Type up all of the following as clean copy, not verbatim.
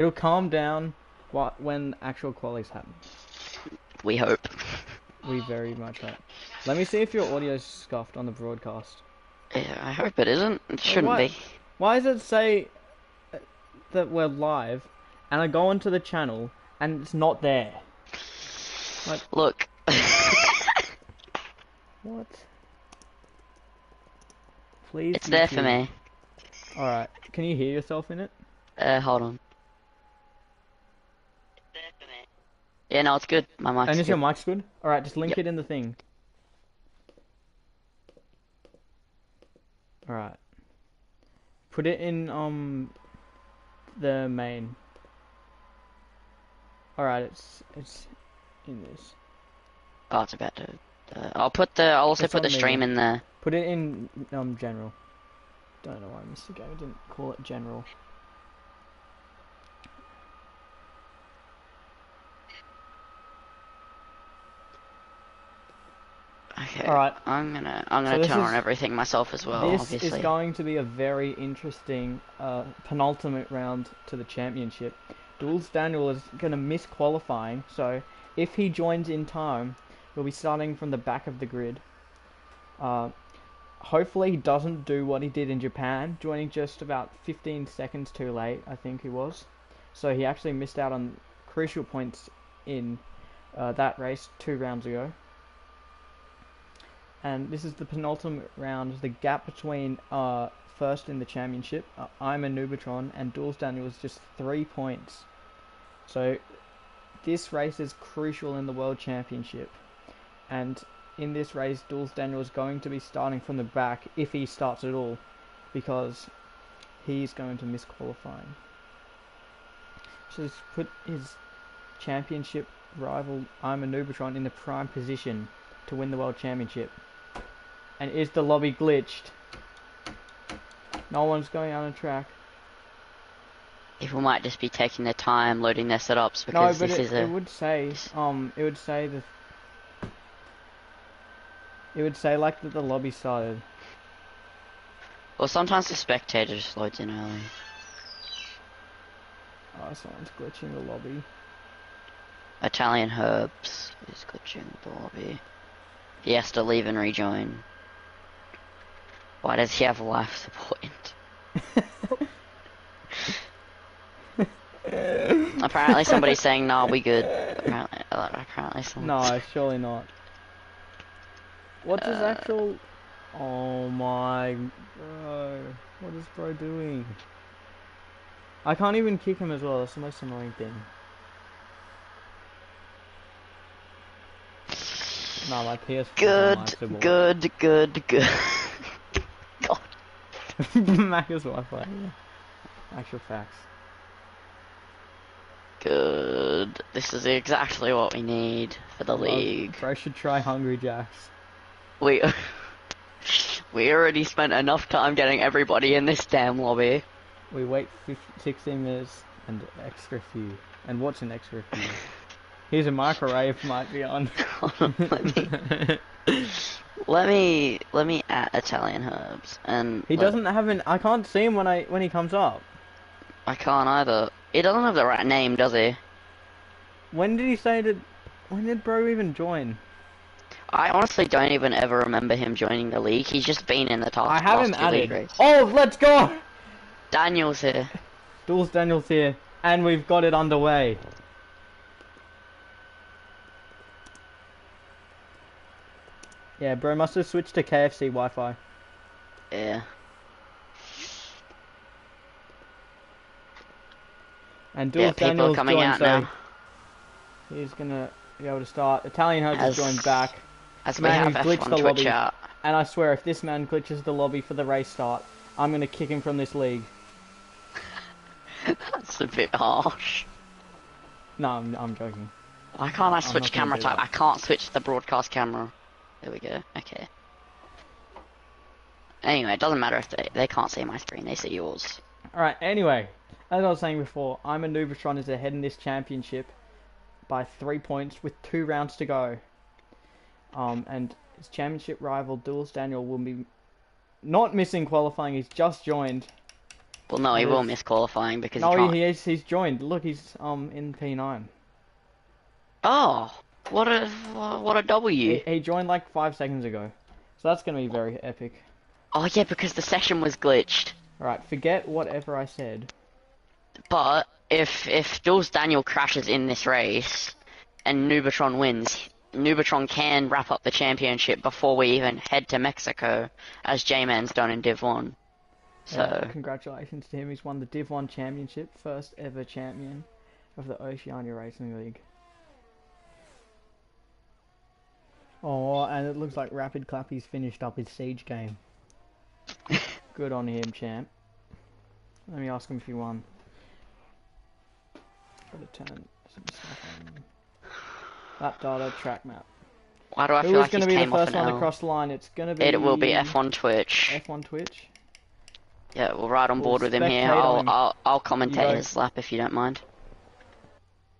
It'll calm down when actual qualies happen. We hope. We very much hope. Let me see if your audio's scuffed on the broadcast. Yeah, I hope it isn't. It Well, shouldn't be. why does it say that we're live, and I go into the channel, and it's not there? Like, Look. what? Please, It's there for YouTube. me. Alright, can you hear yourself in it? Hold on. It's there for me. Yeah, no, it's good. My mic's And is your good. mic's good? Alright, just link Yep. it in the thing. Alright. Put it in, the main. Alright, it's in this. Oh, it's about to. I'll also It's put on the stream me. in there. Put it in, general. Don't know why Mr. Gamer didn't call it general. Okay. Alright. I'm gonna So turn on everything myself as well, this is obviously. going to be a very interesting penultimate round to the championship. Jules Daniel is going to miss qualifying, so if he joins in time, we'll be starting from the back of the grid. Hopefully he doesn't do what he did in Japan, joining just about 15 seconds too late, I think he was. So he actually missed out on crucial points in that race 2 rounds ago. And this is the penultimate round. The gap between first in the championship, I'm a Nubatron, and Jules Daniel is just 3 points. So this race is crucial in the World Championship. And in this race, Jules Daniel is going to be starting from the back, if he starts at all, because he's going to miss qualifying. So he's put his championship rival, I'm a Nubatron, in the prime position to win the World Championship. And is the lobby glitched? No one's going on a track. People might just be taking their time loading their setups No, because but this is a. it would say, it would say like that the lobby started. Well, sometimes the spectator just loads in early. Oh, someone's glitching the lobby. Italian Herbs is glitching the lobby. He has to leave and rejoin. Why does he have life support? Apparently somebody's saying, "Nah, we good." Apparently someone. No, surely not. What's his actual... Oh my... Bro. What is bro doing? I can't even kick him as well. That's the most annoying thing. No, my PS4 is Good. God. Mac's Wi-Fi, yeah. Actual facts. Good. This is exactly what we need for the league. Bro should try Hungry Jacks. We already spent enough time getting everybody in this damn lobby. We wait 16 minutes and extra few. And what's an extra few? Here's a microwave might be on. let me at Italian Herbs and he doesn't have an... I can't see him when he comes up. I can't either. He doesn't have the right name, does he? When did he say that... When did bro even join? I honestly don't even ever remember him joining the league. He's just been in the top. I have him added. Race. Oh, let's go! Daniel's here. Jules Daniel's here. And we've got it underway. Yeah, bro must have switched to KFC Wi-Fi. Yeah. And Jules Daniel's coming joined, out so now. he's gonna be able to start. Italian Herbs has joined back. As Man we have who's glitched F1 the Twitch lobby. out. And I swear, if this man glitches the lobby for the race start, I'm gonna kick him from this league. That's a bit harsh. No, I'm joking. Why can't I switch camera type? I can't switch the broadcast camera. There we go. Okay. Anyway, it doesn't matter if they can't see my screen, they see yours. Alright, anyway, as I was saying before, I'm a Nubatron is ahead in this championship by 3 points with 2 rounds to go. And his championship rival, Jules Daniel, will be not missing qualifying. He's just joined. Well, no, It he will is. miss qualifying because he No, can't. he's joined. Look, he's in P9. Oh, what a W. He joined like 5 seconds ago. So that's gonna be very epic. Oh yeah, because the session was glitched. Alright, forget whatever I said. But if Jules Daniel crashes in this race and Nubatron wins, Nubatron can wrap up the championship before we even head to Mexico, as J-Man's done in Div 1. Yeah, So, congratulations to him. He's won the Div 1 championship, first ever champion of the Oceania Racing League. Oh, and it looks like Rapid Clappy's finished up his siege game. Good on him, champ. Let me ask him if he won. Gotta turn some stuff on. Lap data, track map. why do I Who feel is like going he's to be the came off first an one L? across the line? It's going to be... It will be F1 Twitch. F1 Twitch. Yeah, we'll ride on We'll board with him here. spectate on him. I'll You commentate go. his lap if you don't mind.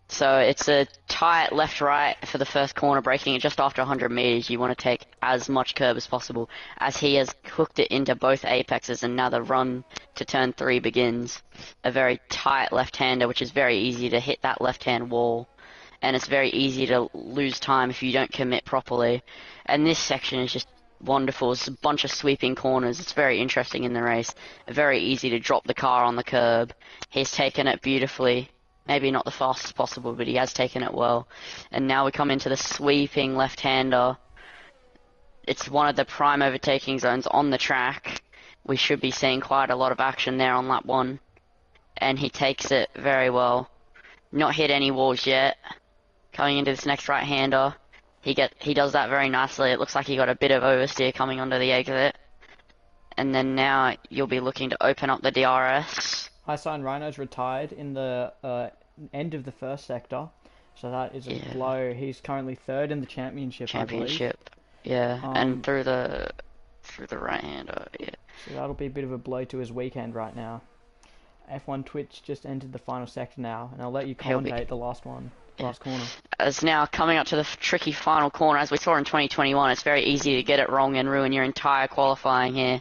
So it's a tight left-right for the first corner, braking it just after 100 meters. You want to take as much curb as possible, as he has hooked it into both apexes, and now the run to turn 3 begins. A very tight left-hander, which is very easy to hit that left-hand wall, and it's very easy to lose time if you don't commit properly. And this section is just wonderful. It's a bunch of sweeping corners. It's very interesting in the race. Very easy to drop the car on the curb. He's taken it beautifully. Maybe not the fastest possible, but he has taken it well. And now we come into the sweeping left-hander. It's one of the prime overtaking zones on the track. We should be seeing quite a lot of action there on lap 1. And he takes it very well. Not hit any walls yet. Coming into this next right-hander. He does that very nicely. It looks like he got a bit of oversteer coming onto the exit. And then now you'll be looking to open up the DRS. Highsign Rhino's retired in the end of the first sector, so that is a blow. He's currently third in the championship, I believe. Yeah, and through the right-hander, yeah. So that'll be a bit of a blow to his weekend right now. F1 Twitch just entered the final sector now, and I'll let you commentate the last one. Last corner. As now coming up to the tricky final corner, as we saw in 2021, it's very easy to get it wrong and ruin your entire qualifying here.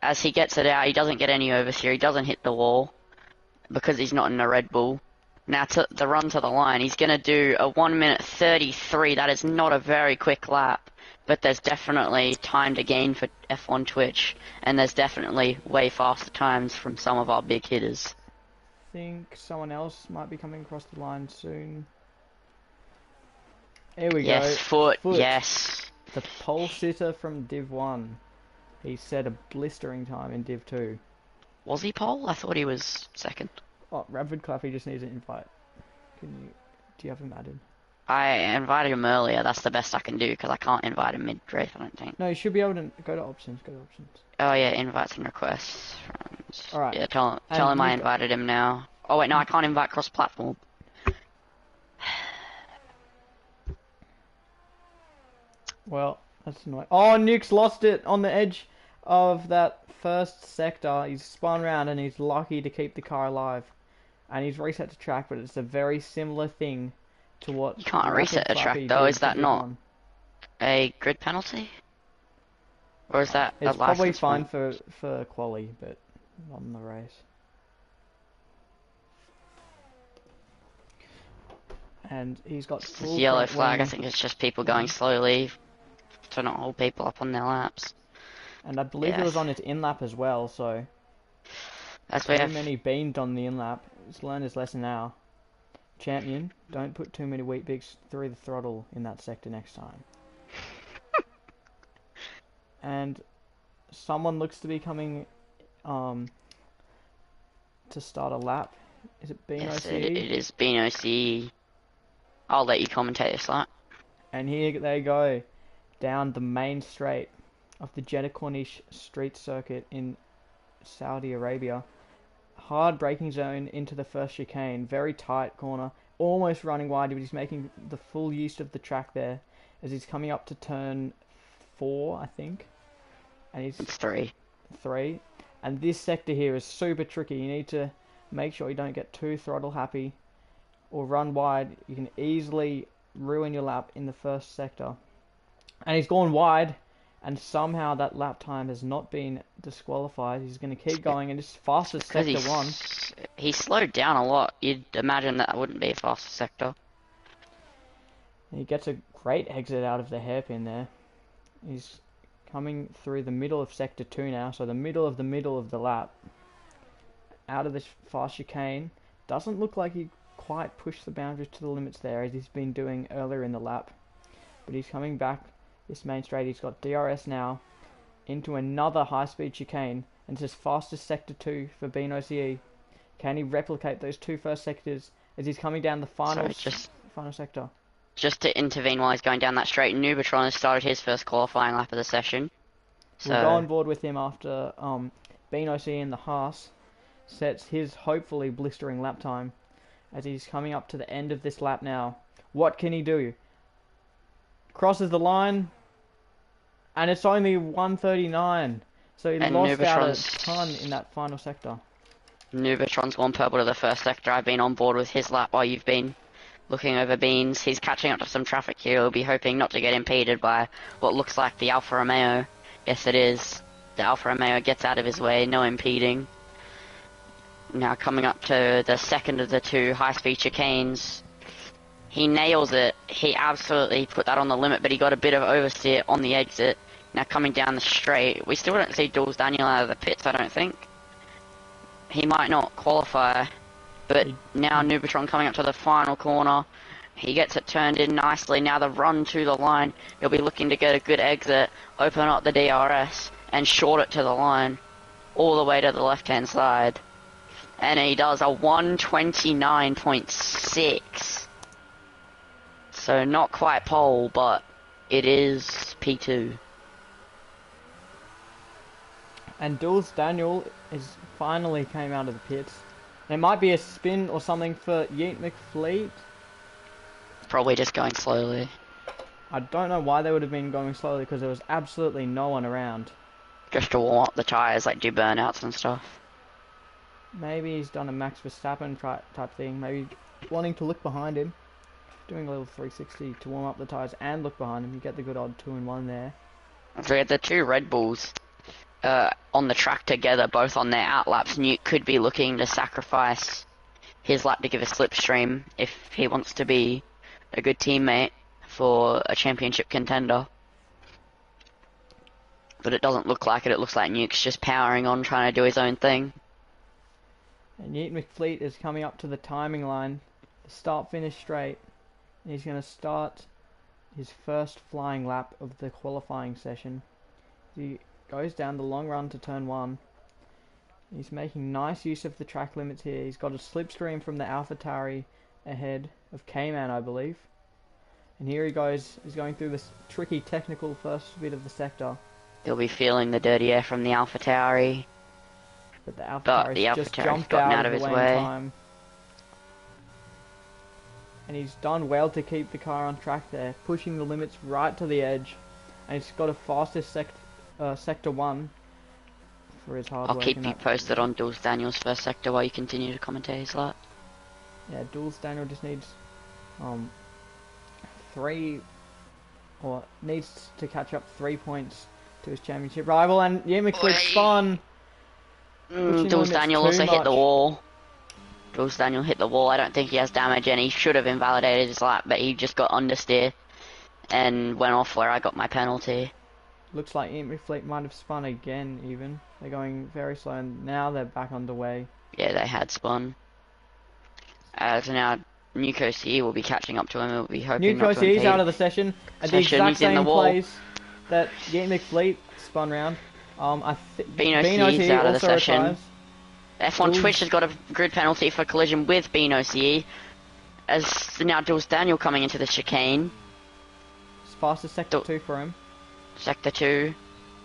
As he gets it out, he doesn't get any oversteer, he doesn't hit the wall, because he's not in a Red Bull. Now to the run to the line, he's going to do a 1 minute 33. That is not a very quick lap, but there's definitely time to gain for F1 Twitch, and there's definitely way faster times from some of our big hitters. I think someone else might be coming across the line soon. Here we go. Yes, Foot, yes. The pole sitter from Div 1. He set a blistering time in Div 2. Was he pole? I thought he was second. Oh, Rapid Clappy just needs an invite. Do you have him added? I invited him earlier. That's the best I can do, because I can't invite him mid-race, I don't think. No, you should be able to go to options. Oh yeah, invites and requests. Friends. Alright. Yeah, tell him I invited him now. Oh wait, no, I can't invite cross-platform. Well, that's annoying. Oh, Nuke's lost it on the edge of that first sector. He's spun around and he's lucky to keep the car alive. And he's reset to track, but it's a very similar thing to what... You can't reset a track though, is that not a grid penalty? Or is that it's a probably license fine point? for quali, but not in the race. And he's got full Yellow front flag, wing. I think it's just people going slowly to not hold people up on their laps. And I believe it was on his in-lap as well, so... That's too many beamed on the in-lap. He's learned his lesson now. Champion, don't put too many wheat bigs through the throttle in that sector next time. And someone looks to be coming to start a lap. Is it Beano Yes, CE? it is Beano CE. I'll let you commentate this lap. And here they go, down the main straight of the Jeddah Corniche street circuit in Saudi Arabia. Hard braking zone into the first chicane, very tight corner, almost running wide, but he's making the full use of the track there as he's coming up to turn 4, I think. And he's It's 3. 3. And this sector here is super tricky. You need to make sure you don't get too throttle happy or run wide. You can easily ruin your lap in the first sector. And he's gone wide, and somehow that lap time has not been disqualified. He's going to keep going, and it's fastest Because sector one. he slowed down a lot. You'd imagine that wouldn't be a faster sector. He gets a great exit out of the hairpin there. He's coming through the middle of sector 2 now, so the middle of the lap. Out of this fast chicane. Doesn't look like he quite pushed the boundaries to the limits there as he's been doing earlier in the lap. But he's coming back this main straight. He's got DRS now into another high-speed chicane, and it's his fastest sector 2 for Bean OCE. Can he replicate those two first sectors as he's coming down the final sector? Just to intervene while he's going down that straight, Nubatron has started his first qualifying lap of the session. So We'll go on board with him after Bean OCE in the Haas sets his hopefully blistering lap time as he's coming up to the end of this lap now. What can he do? Crosses the line, and it's only 1:39, so he lost out a ton in that final sector. Nubatron's gone purple to the first sector. I've been on board with his lap while you've been looking over Beans. He's catching up to some traffic here. He'll be hoping not to get impeded by what looks like the Alfa Romeo. Yes, it is. The Alfa Romeo gets out of his way, no impeding. Now coming up to the second of the two high-speed chicanes. He nails it. He absolutely put that on the limit, but he got a bit of oversteer on the exit. Now coming down the straight. We still don't see Jules Daniel out of the pits, I don't think. He might not qualify, but now Nubatron coming up to the final corner. He gets it turned in nicely. Now the run to the line. He'll be looking to get a good exit, open up the DRS, and short it to the line, all the way to the left-hand side. And he does a 1:29.6. So not quite pole, but it is P2. And Jules Daniel is finally came out of the pits. It might be a spin or something for Yeet McFleet. Probably just going slowly. I don't know why they would have been going slowly because there was absolutely no one around. Just to warm up the tyres, like do burnouts and stuff. Maybe he's done a Max Verstappen type thing. Maybe wanting to look behind him. Doing a little 360 to warm up the tyres and look behind him. You get the good odd 2-in-1 there. So we had the two Red Bulls on the track together, both on their outlaps. Newt could be looking to sacrifice his lap to give a slipstream if he wants to be a good teammate for a championship contender. But it doesn't look like it. It looks like Nuke's just powering on, trying to do his own thing. And Yeet McFleet is coming up to the timing line. The start-finish straight. And he's going to start his first flying lap of the qualifying session. He goes down the long run to turn 1. He's making nice use of the track limits here. He's got a slipstream from the AlphaTauri ahead of Cayman, I believe. And here he goes. He's going through this tricky technical first bit of the sector. He'll be feeling the dirty air from the AlphaTauri. But the AlphaTauri's just jumped out of his way. Time. And he's done well to keep the car on track there, pushing the limits right to the edge. And he's got a fastest sector 1 for his hard work. I'll keep you posted on Jules Daniel's first sector while you continue to commentate his lap. Yeah, Jules Daniel just needs needs to catch up 3 points to his championship rival, and Yeet McFleet spun. Jules Daniel also hit the wall. Jules Daniel hit the wall. I don't think he has damage, and he should have invalidated his lap, but he just got understeer and went off where I got my penalty. Looks like Yeet McFleet might have spun again, even. They're going very slow, and now they're back underway. Yeah, they had spun. So now Nuke OCE will be catching up to him. We'll be hoping Nuke OCE's out of the session at the exact same place that Yeet McFleet spun round. Bean OCE's out of the session. Retires. F1 Twitch has got a grid penalty for collision with Bean OCE. As now Jules Daniel coming into the chicane. It's fastest sector 2 for him. Sector 2.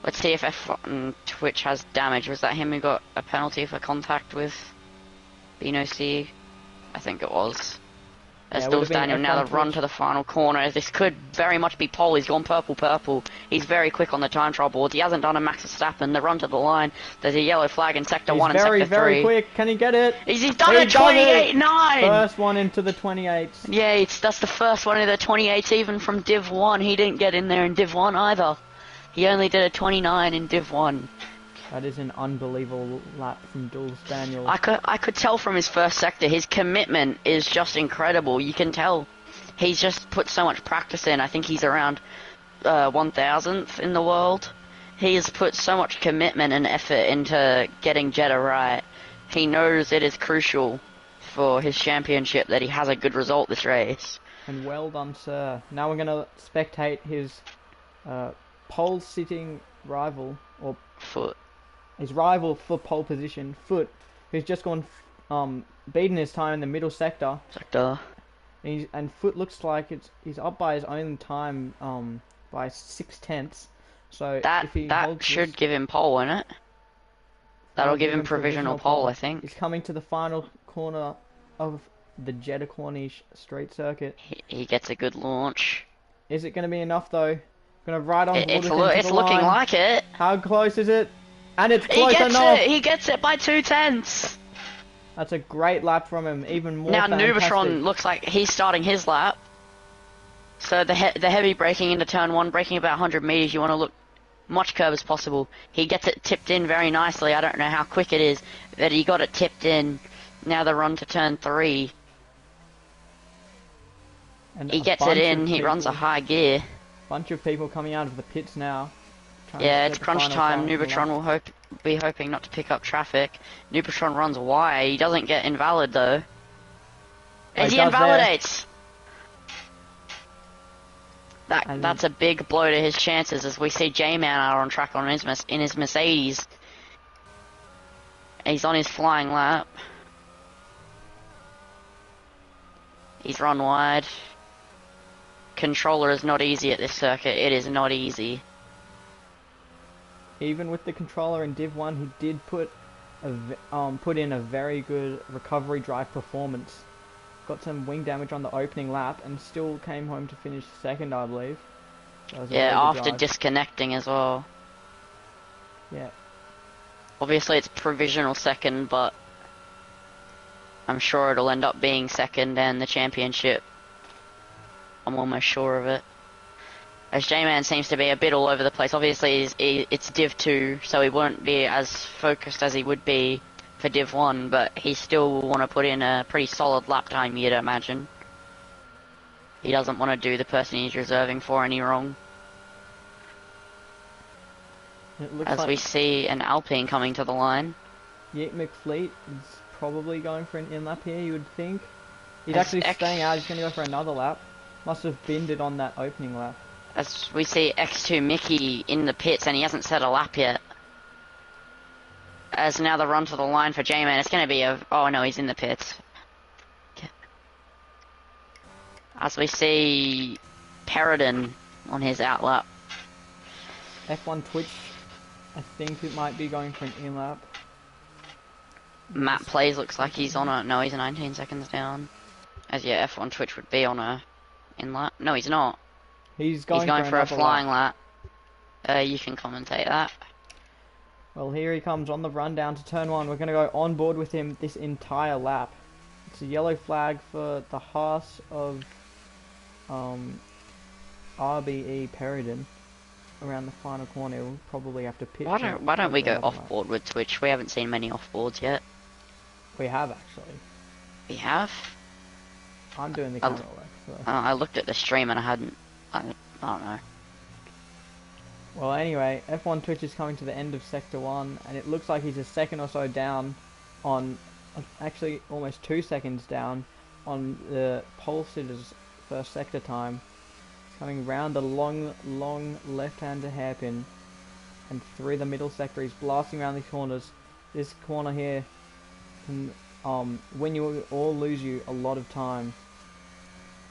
Let's see if F1 Twitch has damage. Was that him who got a penalty for contact with Bean OCE? I think it was. As Jules Daniel now the run to the final corner. This could very much be pole. He's gone purple. He's very quick on the time trial board. He hasn't done a Max Verstappen. The run to the line. There's a yellow flag in sector 1 and sector 3. He's very quick. Can he get it? He's done a 28.9! First one into the 28s. Yeah, that's the first one in the 28s even from Div 1. He didn't get in there in Div 1 either. He only did a 29 in Div 1. That is an unbelievable lap from Jules Daniels. I could tell from his first sector, his commitment is just incredible. You can tell he's just put so much practice in. I think he's around 1000th in the world. He has put so much commitment and effort into getting Jeddah right. He knows it is crucial for his championship that he has a good result this race. And well done, sir. Now we're going to spectate his pole-sitting rival, or Foot. his rival for pole position, Foot, who's just gone beaten his time in the middle sector. And Foot looks like he's up by his own time by 6/10. So That if he that should give him pole, won't it? That'll give him provisional pole, I think. He's coming to the final corner of the Jeddah Corniche street circuit. He gets a good launch. Is it going to be enough though? Going to ride on board It's, with him to it's the looking line. like it. How close is it? And it's close enough. He gets it by 2/10. That's a great lap from him. Even more Now fantastic. Nubatron looks like he's starting his lap. So the heavy braking into turn 1, braking about 100 meters, you want to look much curb as possible. He gets it tipped in very nicely. I don't know how quick it is, but he got it tipped in. Now the run to turn 3. And He a gets it bunch in, of he runs a people- high gear. Bunch of people coming out of the pits now. trying to Yeah, get it's the crunch final time. final Nubatron lap. will be hoping not to pick up traffic. Nubatron runs wide. He doesn't get invalid though. Oh, As he he does there. invalidates. And That's a big blow to his chances as we see J-Man out on track on in his Mercedes. He's on his flying lap. He's run wide. Controller is not easy at this circuit. It is not easy. Even with the controller in Div 1, he did put in a very good recovery drive performance. Got some wing damage on the opening lap and still came home to finish second, I believe. That was a Yeah, very good after drive. disconnecting as well. Yeah, Obviously it's provisional second, but I'm sure it'll end up being second and the championship. I'm almost sure of it. As J-Man seems to be a bit all over the place. Obviously it's Div 2, so he won't be as focused as he would be for Div 1, but he still will want to put in a pretty solid lap time, you'd imagine. He doesn't want to do the person he's reserving for any wrong. it looks As like we see an Alpine coming to the line. Yeet McFleet is probably going for an in-lap here, you would think. He's As actually X- staying out, he's going to go for another lap. Must have binned it on that opening lap. As we see X2 Mickey in the pits and he hasn't set a lap yet. As now the run to the line for J-Man, it's going to be a... Oh no, he's in the pits. As we see Peridon on his outlap. F1 Twitch, I think it might be going for an in-lap. Matt Plays looks like he's on a... No, he's 19 seconds down. As yeah, F1 Twitch would be on a... in lap. No, he's not. He's going for a another flying lap. lap. You can commentate that. Well, here he comes on the run down to turn 1. We're going to go on board with him this entire lap. It's a yellow flag for the Haas of RBE Peridon around the final corner. We'll probably have to pit. Why don't we go another off lap. board with Twitch? We haven't seen many off boards yet. We have actually. We have? I'm doing the I'll- camera work. So. I looked at the stream and I hadn't... I don't know. Well, anyway, F1 Twitch is coming to the end of Sector 1, and it looks like he's a second or so down on, actually almost 2 seconds down on the pole sitter's first sector time. Coming round the long left-hander hairpin and through the middle sector. He's blasting around these corners. This corner here can win you or lose you a lot of time.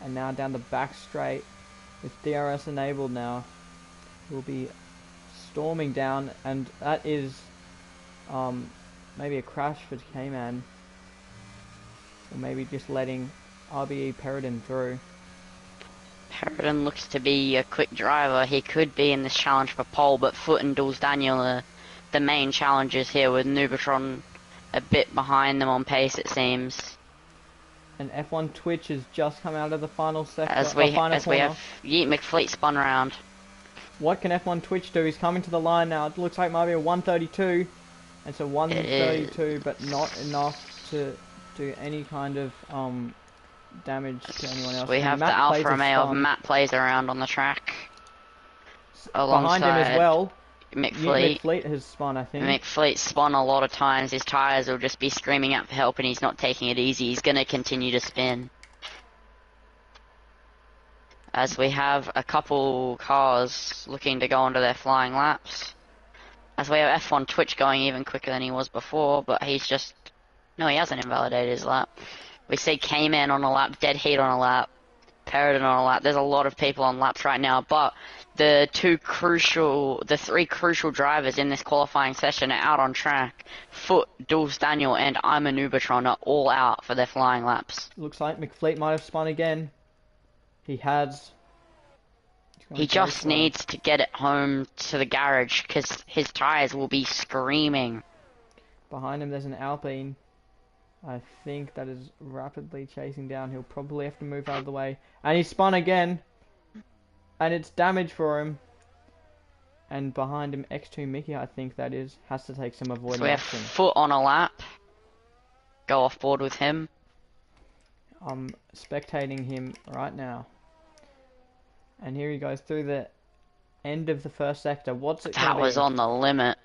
And now down the back straight with DRS enabled now. We'll be storming down, and that is maybe a crash for K-Man, or maybe just letting RBE Peridon through. Peridon looks to be a quick driver. He could be in this challenge for pole, but Foot and Jules Daniel are the main challengers here, with Nubatron a bit behind them on pace, it seems. And F1 Twitch has just come out of the final sector. As we final have corner. Yeet McFleet spun round. What can F1 Twitch do? He's coming to the line now. It looks like it might be a 132. It's a It is. 132, but not enough to do any kind of damage to anyone else. We And have the Matt Alfa plays a Romeo of spun. Matt plays around on the track Behind him as alongside well. McFleet. McFleet has spun, I think. McFleet spun a lot of times. His tyres will just be screaming out for help, and he's not taking it easy. He's going to continue to spin. As we have a couple cars looking to go onto their flying laps. As we have F1 Twitch going even quicker than he was before, but he's just... No, he hasn't invalidated his lap. We see K-Man on a lap, Dead Heat on a lap, Peridot on a lap. There's a lot of people on laps right now, but the three crucial drivers in this qualifying session are out on track. Foot, Dulce Daniel, and I'm a Nubatron are all out for their flying laps. Looks like McFleet might have spun again. He has. He just needs to get it home to the garage because his tyres will be screaming. Behind him there's an Alpine. I think that is rapidly chasing down. He'll probably have to move out of the way. And he spun again. And it's damage for him. And behind him, X2 Mickey, I think that is, has to take some avoiding So we have action. Foot on a lap. Go off board with him. I'm spectating him right now. And here he goes through the end of the first sector. What's it going to be? That was on the limit.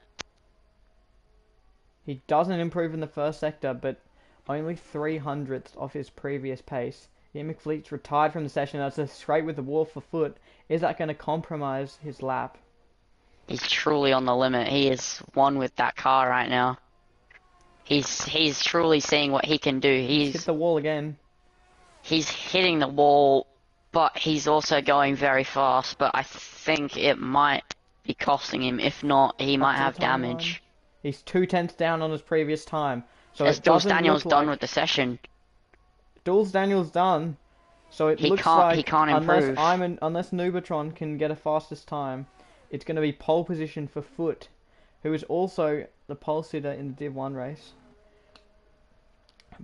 He doesn't improve in the first sector, but only 300ths off his previous pace. Ian McFleet's retired from the session. That's a straight with the wall for Foot. Is that going to compromise his lap? He's truly on the limit. He is one with that car right now. He's truly seeing what he can do. He's hit the wall again. He's hitting the wall, but he's also going very fast. But I think it might be costing him. If not, he might have damage. He's 2/10 down on his previous time. So as Dulce Daniel's done with the session. Dulce Daniel's done. So it looks like he can't improve. Unless Nubatron can get a fastest time, it's going to be pole position for Foot, who is also the pole sitter in the Div 1 race.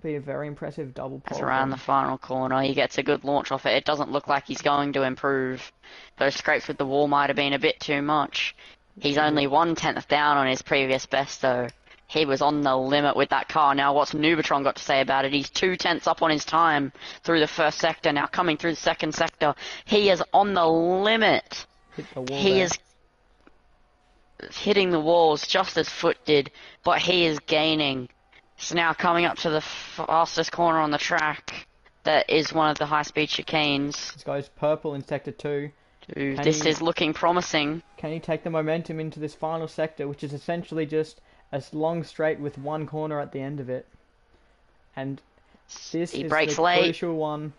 Be a very impressive double pole. That's around the final corner. He gets a good launch off it. It doesn't look like he's going to improve. Those scrapes with the wall might have been a bit too much. He's only 1/10 down on his previous best, though. He was on the limit with that car. Now, what's Nubatron got to say about it? He's 2/10 up on his time through the first sector. Now, coming through the second sector, he is on the limit. He is hitting the walls just as Foot did, but he is gaining. So now coming up to the fastest corner on the track, that is one of the high-speed chicanes. This guy's purple in sector 2. This is looking promising. Can he take the momentum into this final sector, which is essentially just a long straight with one corner at the end of it? And this is the crucial one.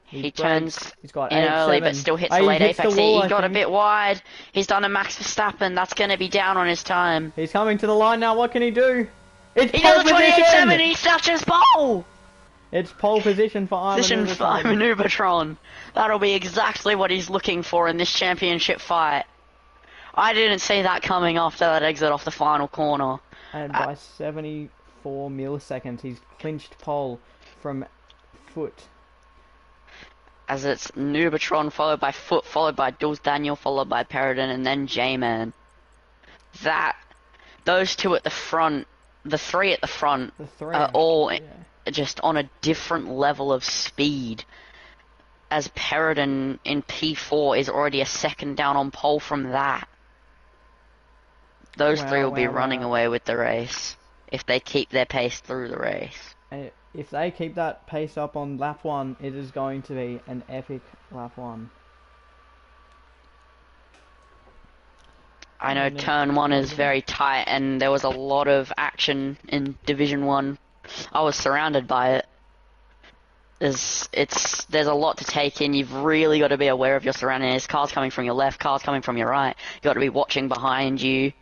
He turns he's got in early, but still hits the late apex. He got a bit wide. He's done a Max Verstappen. That's going to be down on his time. He's coming to the line now. What can he do? It's he does a 28.7. He touches pole. It's pole position for I'm a Nubatron. That'll be exactly what he's looking for in this championship fight. I didn't see that coming after that exit off the final corner. And by 74 milliseconds, he's clinched pole from Foot. As it's Nubatron, followed by Foot, followed by Dulce Daniel, followed by Peridot, and then J-Man. Those two at the front, the three at the front, are all just on a different level of speed. As Peridot in P4 is already a second down on pole from that. Those three will be running away with the race if they keep their pace through the race. And if they keep that pace up on lap 1, it is going to be an epic lap 1. I know turn 1 is very tight and there was a lot of action in Division 1. I was surrounded by it. There's a lot to take in. You've really got to be aware of your surroundings. Cars coming from your left, cars coming from your right. You've got to be watching behind you,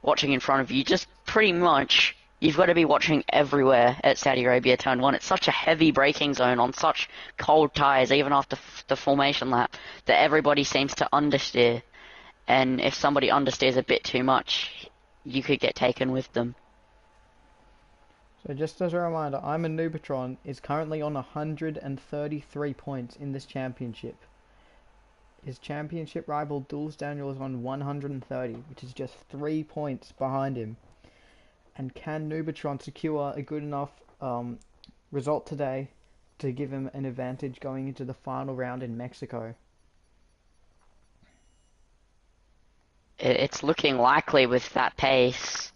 watching in front of you. Just pretty much, you've got to be watching everywhere at Saudi Arabia Turn 1. It's such a heavy braking zone on such cold tyres, even after the formation lap, that everybody seems to understeer. And if somebody understeers a bit too much, you could get taken with them. So just as a reminder, I'm a Nubatron is currently on 133 points in this championship. His championship rival Jules Daniel is on 130, which is just 3 points behind him. And can Nubatron secure a good enough result today to give him an advantage going into the final round in Mexico? It's looking likely with that pace,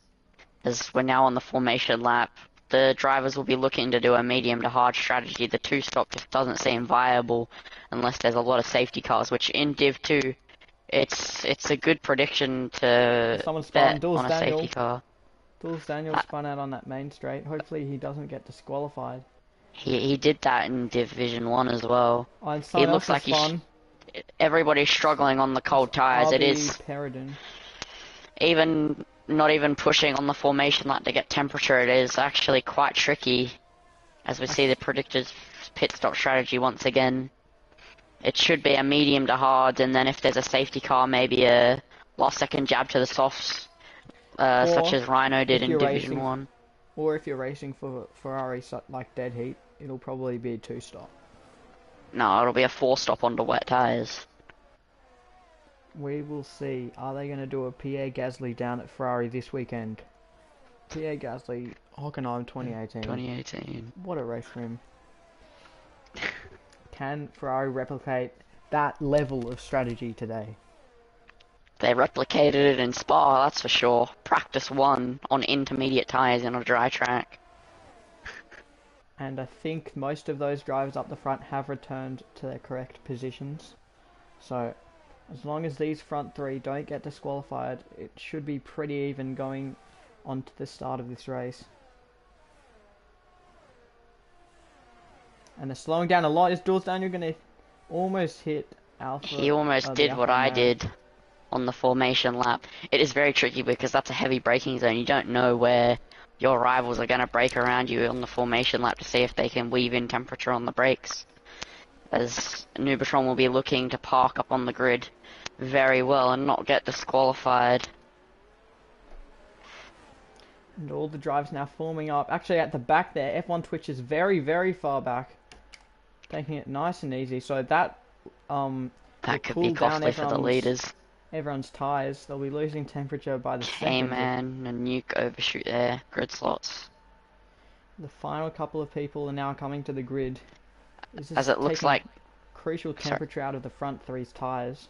as we're now on the formation lap. The drivers will be looking to do a medium to hard strategy. The two-stop just doesn't seem viable unless there's a lot of safety cars, which in Div 2, it's a good prediction to Someone spun. bet on a safety car. Jules Daniel spun out on that main straight. Hopefully he doesn't get disqualified. He did that in Division 1 as well. And He someone looks else like has spun. everybody's struggling on the cold tires. It is Peridon. even not even pushing on the formation lap to get temperature. It is actually quite tricky, as we see the predicted pit stop strategy once again. It should be a medium to hard, and then if there's a safety car, maybe a last second jab to the softs, such as Rhino did in Division 1. Or if you're racing for Ferrari like dead heat, it'll probably be a two-stop. No, it'll be a four-stop onto wet tires. We will see. Are they going to do a Pierre Gasly down at Ferrari this weekend? Pierre Gasly, Hockenheim 2018. 2018. What a race for him. Can Ferrari replicate that level of strategy today? They replicated it in Spa, that's for sure. Practice 1 on intermediate tyres in a dry track. And I think most of those drivers up the front have returned to their correct positions. So, as long as these front three don't get disqualified, it should be pretty even going on to the start of this race. And they're slowing down a lot. Is Jules Daniel going to almost hit Alpha? He almost did what I did on the formation lap. It is very tricky because that's a heavy braking zone. You don't know where your rivals are going to brake around you on the formation lap to see if they can weave in temperature on the brakes. As Nubatron will be looking to park up on the grid very well and not get disqualified. And all the drivers now forming up. Actually at the back there, F1 Twitch is very, very far back. Taking it nice and easy. So that could be costly for the leaders. Everyone's tyres. They'll be losing temperature by the second. K-Man and Nuke overshoot their grid slots. The final couple of people are now coming to the grid. As it looks like crucial temperature out of the front three's tyres.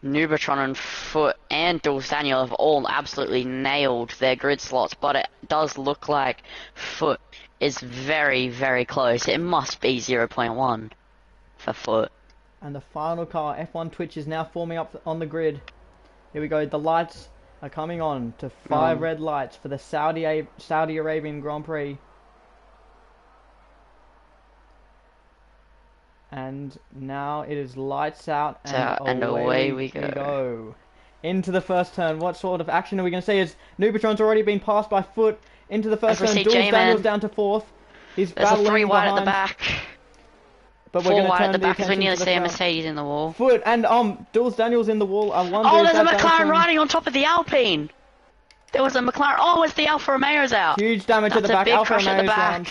Nubatron and Foot and Jules Daniel have all absolutely nailed their grid slots, but it does look like Foot is very, very close. It must be 0.1 for Foot. And the final car, F1 Twitch, is now forming up on the grid. Here we go, the lights are coming on to 5 red lights for the Saudi Arabian Grand Prix. And now it is lights out and away we go. Into the first turn. What sort of action are we going to see? As Nubatron's already been passed by Foot into the first turn. Jules Daniel's down to 4th. He's battling a 3 wide behind. At the back. But we're going to turn at the back because we nearly see a Mercedes in the wall. Foot and Jules Daniel's in the wall. I wonder. Oh, there's a McLaren riding on top of the Alpine. There was a McLaren. Oh, it's the Alfa Romeo's out. Huge damage at the back. Alfa Romeo's round.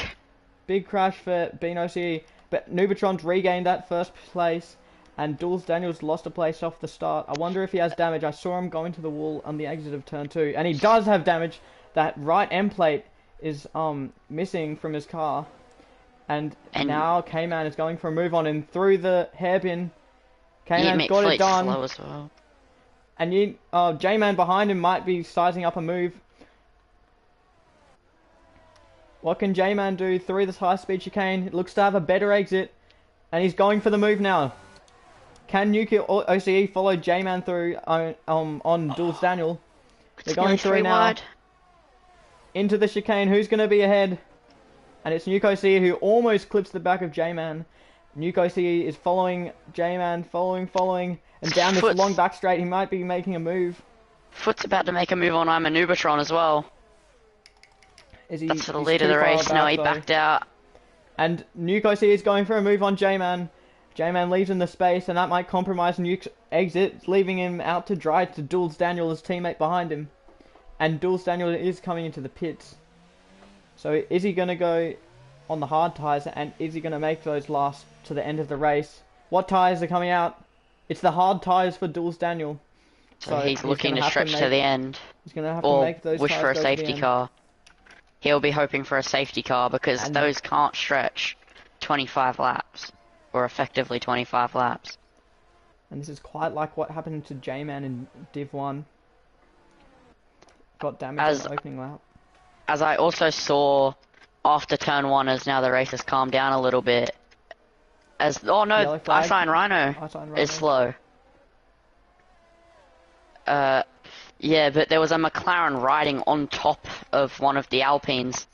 Big crash for BNOC. But Nubatron's regained that first place, and Jules Daniels lost a place off the start. I wonder if he has damage. I saw him go into the wall on the exit of turn 2, and he does have damage. That right end plate is missing from his car, and now K-Man is going for a move on and through the hairpin. K-Man's got it done. Slow as well. And J-Man behind him might be sizing up a move. What can J-Man do through this high-speed chicane? It looks to have a better exit. And he's going for the move now. Can Nuke OCE follow J-Man through on Jules Daniel? They're going through now. Wide. Into the chicane. Who's going to be ahead? And it's Nuke OCE who almost clips the back of J-Man. Nuke OCE is following J-Man, following. And down this long back straight, he might be making a move. Foot's about to make a move on Nubatron as well. That's for the lead of the race. No, he backed out. And Nuke OC is going for a move on J-Man. J-Man leaves in the space, and that might compromise Nuke's exit, leaving him out to dry to Jules Daniel, his teammate behind him. And Jules Daniel is coming into the pits. So is he going to go on the hard tyres, and is he going to make those last to the end of the race? What tyres are coming out? It's the hard tyres for Jules Daniel. So So he's looking to stretch to make the end, he's gonna have to or make those wish tyres for a go to the safety end. car. He'll be hoping for a safety car because And those can't stretch 25 laps, or effectively 25 laps. this is quite like what happened to J-Man in Div 1. Got damage on As the opening lap. as I also saw after turn 1, as now the race has calmed down a little bit. Oh no, Yellow flag. Iceland Rhino Iceland is Rhino. slow. Yeah, but there was a McLaren riding on top of one of the Alpines.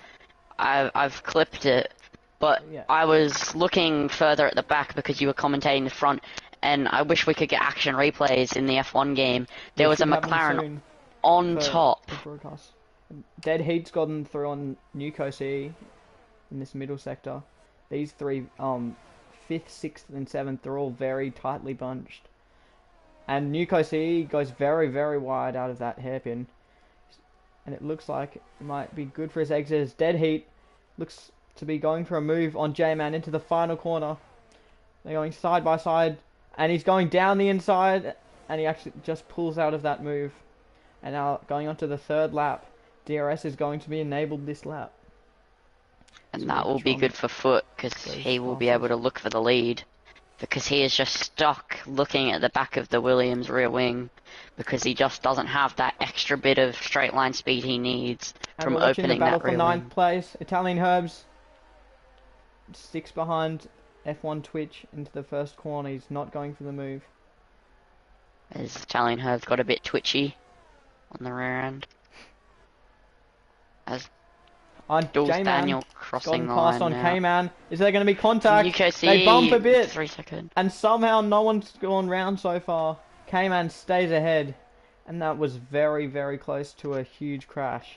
I've clipped it, but Yeah. I was looking further at the back because you were commentating the front, and I wish we could get action replays in the F1 game. There was a should happen McLaren soon on for top. the broadcast. Dead Heat's gotten through on Newco in this middle sector. These three, 5th, 6th, and 7th, they're all very tightly bunched. And Newco goes very, very wide out of that hairpin. And it looks like it might be good for his exit as Dead Heat looks to be going for a move on J-Man into the final corner. They're going side by side, and he's going down the inside, and he actually just pulls out of that move. And now going on to the 3rd lap, DRS is going to be enabled this lap. And that will be good for Foot, because he will be able to look for the lead. Because he is just stuck looking at the back of the Williams rear wing, because he just doesn't have that extra bit of straight line speed he needs from opening that rear wing. And we're watching the battle for 9th place. Italian Herbs 6 behind F1 Twitch into the first corner. He's not going for the move. As Italian Herb's got a bit twitchy on the rear end. As Jules Daniel crossing the line on now. K-Man. Is there going to be contact? UKC, they bump a bit. 3 seconds. And somehow no one's gone round so far. K-Man stays ahead. And that was very, very close to a huge crash.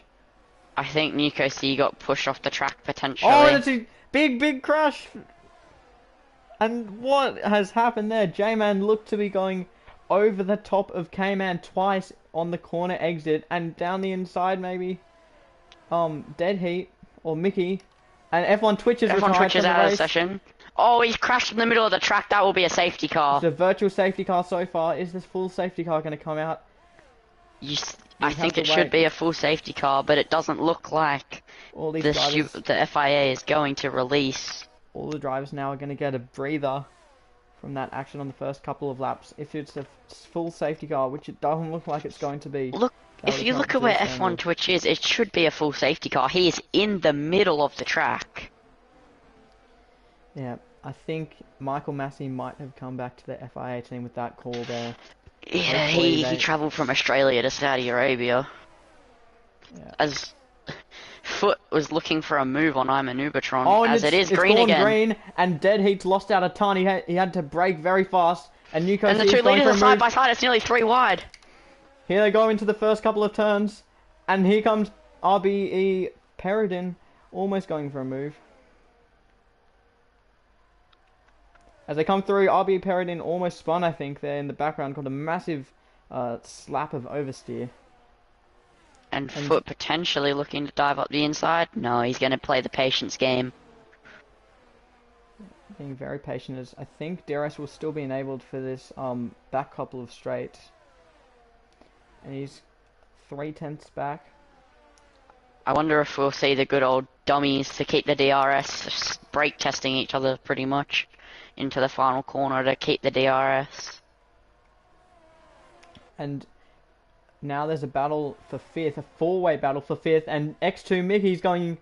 I think Nico C got pushed off the track potentially. Oh, that's a big, big crash. And what has happened there? J-Man looked to be going over the top of K-Man twice on the corner exit and down the inside maybe. Dead Heat or Mickey, and F1 Twitch is F1 Twitch is out of the race. session. Oh, he's crashed in the middle of the track. That will be a safety car. It's a virtual safety car so far. Is this full safety car going to come out? I think it should be a full safety car, but it doesn't look like All these the FIA is going to release. All the drivers now are going to get a breather from that action on the first couple of laps. If it's a full safety car, which it doesn't look like it's going to be. Look, if you look at where F1 Twitch is, it should be a full safety car. He is in the middle of the track. Yeah, I think Michael Massey might have come back to the FIA team with that call there. Yeah, he travelled from Australia to Saudi Arabia. Yeah. As Foot was looking for a move on I'm a Nubatron, oh, and as it's green again. Green, and Dead Heat's lost out a ton. He had to brake very fast, and Nico and the two leaders are side by side. It's nearly 3 wide. Here they go into the first couple of turns, and here comes RBE Peridin, almost going for a move. As they come through, RBE Peridin almost spun, I think, there in the background, got a massive slap of oversteer. And Foot potentially looking to dive up the inside. No, he's going to play the patience game. Being very patient, as I think DRS will still be enabled for this back couple of straights. And he's 3/10 back. I wonder if we'll see the good old dummies to keep the DRS brake testing each other pretty much into the final corner to keep the DRS. And now there's a battle for 5th, a 4-way battle for 5th, and X2 Mickey's going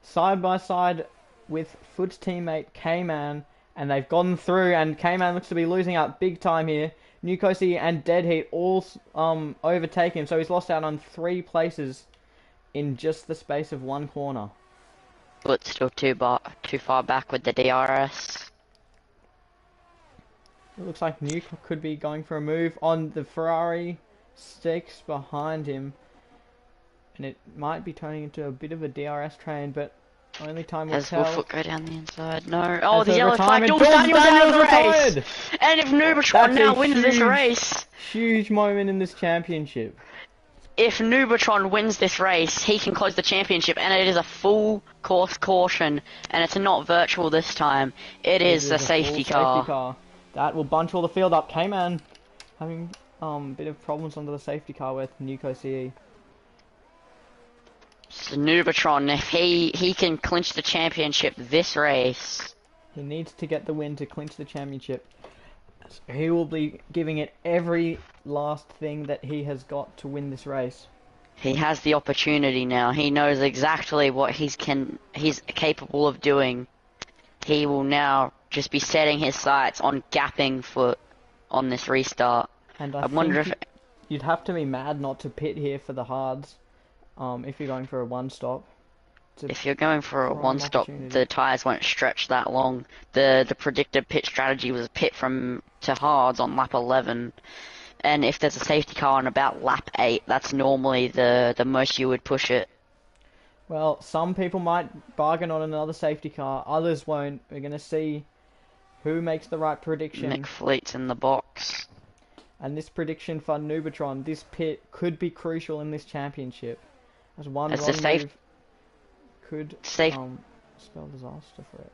side by side with Foot's teammate K-Man, and they've gone through, and K-Man looks to be losing out big time here. Nukosi and Dead Heat all overtake him, so he's lost out on 3 places in just the space of 1 corner. But still too far back with the DRS. It looks like Nuke could be going for a move on the Ferrari 6 behind him, and it might be turning into a bit of a DRS train, but only time will tell. Has Wolffoot go down the inside? No. Oh, the yellow flag. Jules Daniel's out of the retired! race! And if Nubatron now wins this race... Huge moment in this championship. If Nubatron wins this race, he can close the championship, and it is a full course caution, and it's not virtual this time. It is a safety car. That will bunch all the field up. K-Man having a bit of problems under the safety car with Nuko CE. So Nubatron, if he can clinch the championship this race, He needs to get the win to clinch the championship. So he will be giving it every last thing that he has got to win this race. he has the opportunity now. He knows exactly what he's capable of doing. He will now just be setting his sights on gapping foot on this restart. And I wonder if you'd have to be mad not to pit here for the hards, if you're going for a one stop. if you're going for a prime one stop, opportunity. the tyres won't stretch that long. The predicted pit strategy was pit from to hards on lap 11. And if there's a safety car on about lap 8, that's normally the most you would push it. Well, some people might bargain on another safety car, others won't. We're going to see who makes the right prediction. Mick Fleet's in the box. And this prediction for Nubatron, this pit could be crucial in this championship. As one As wrong the safe- move could Safe- spell disaster for it.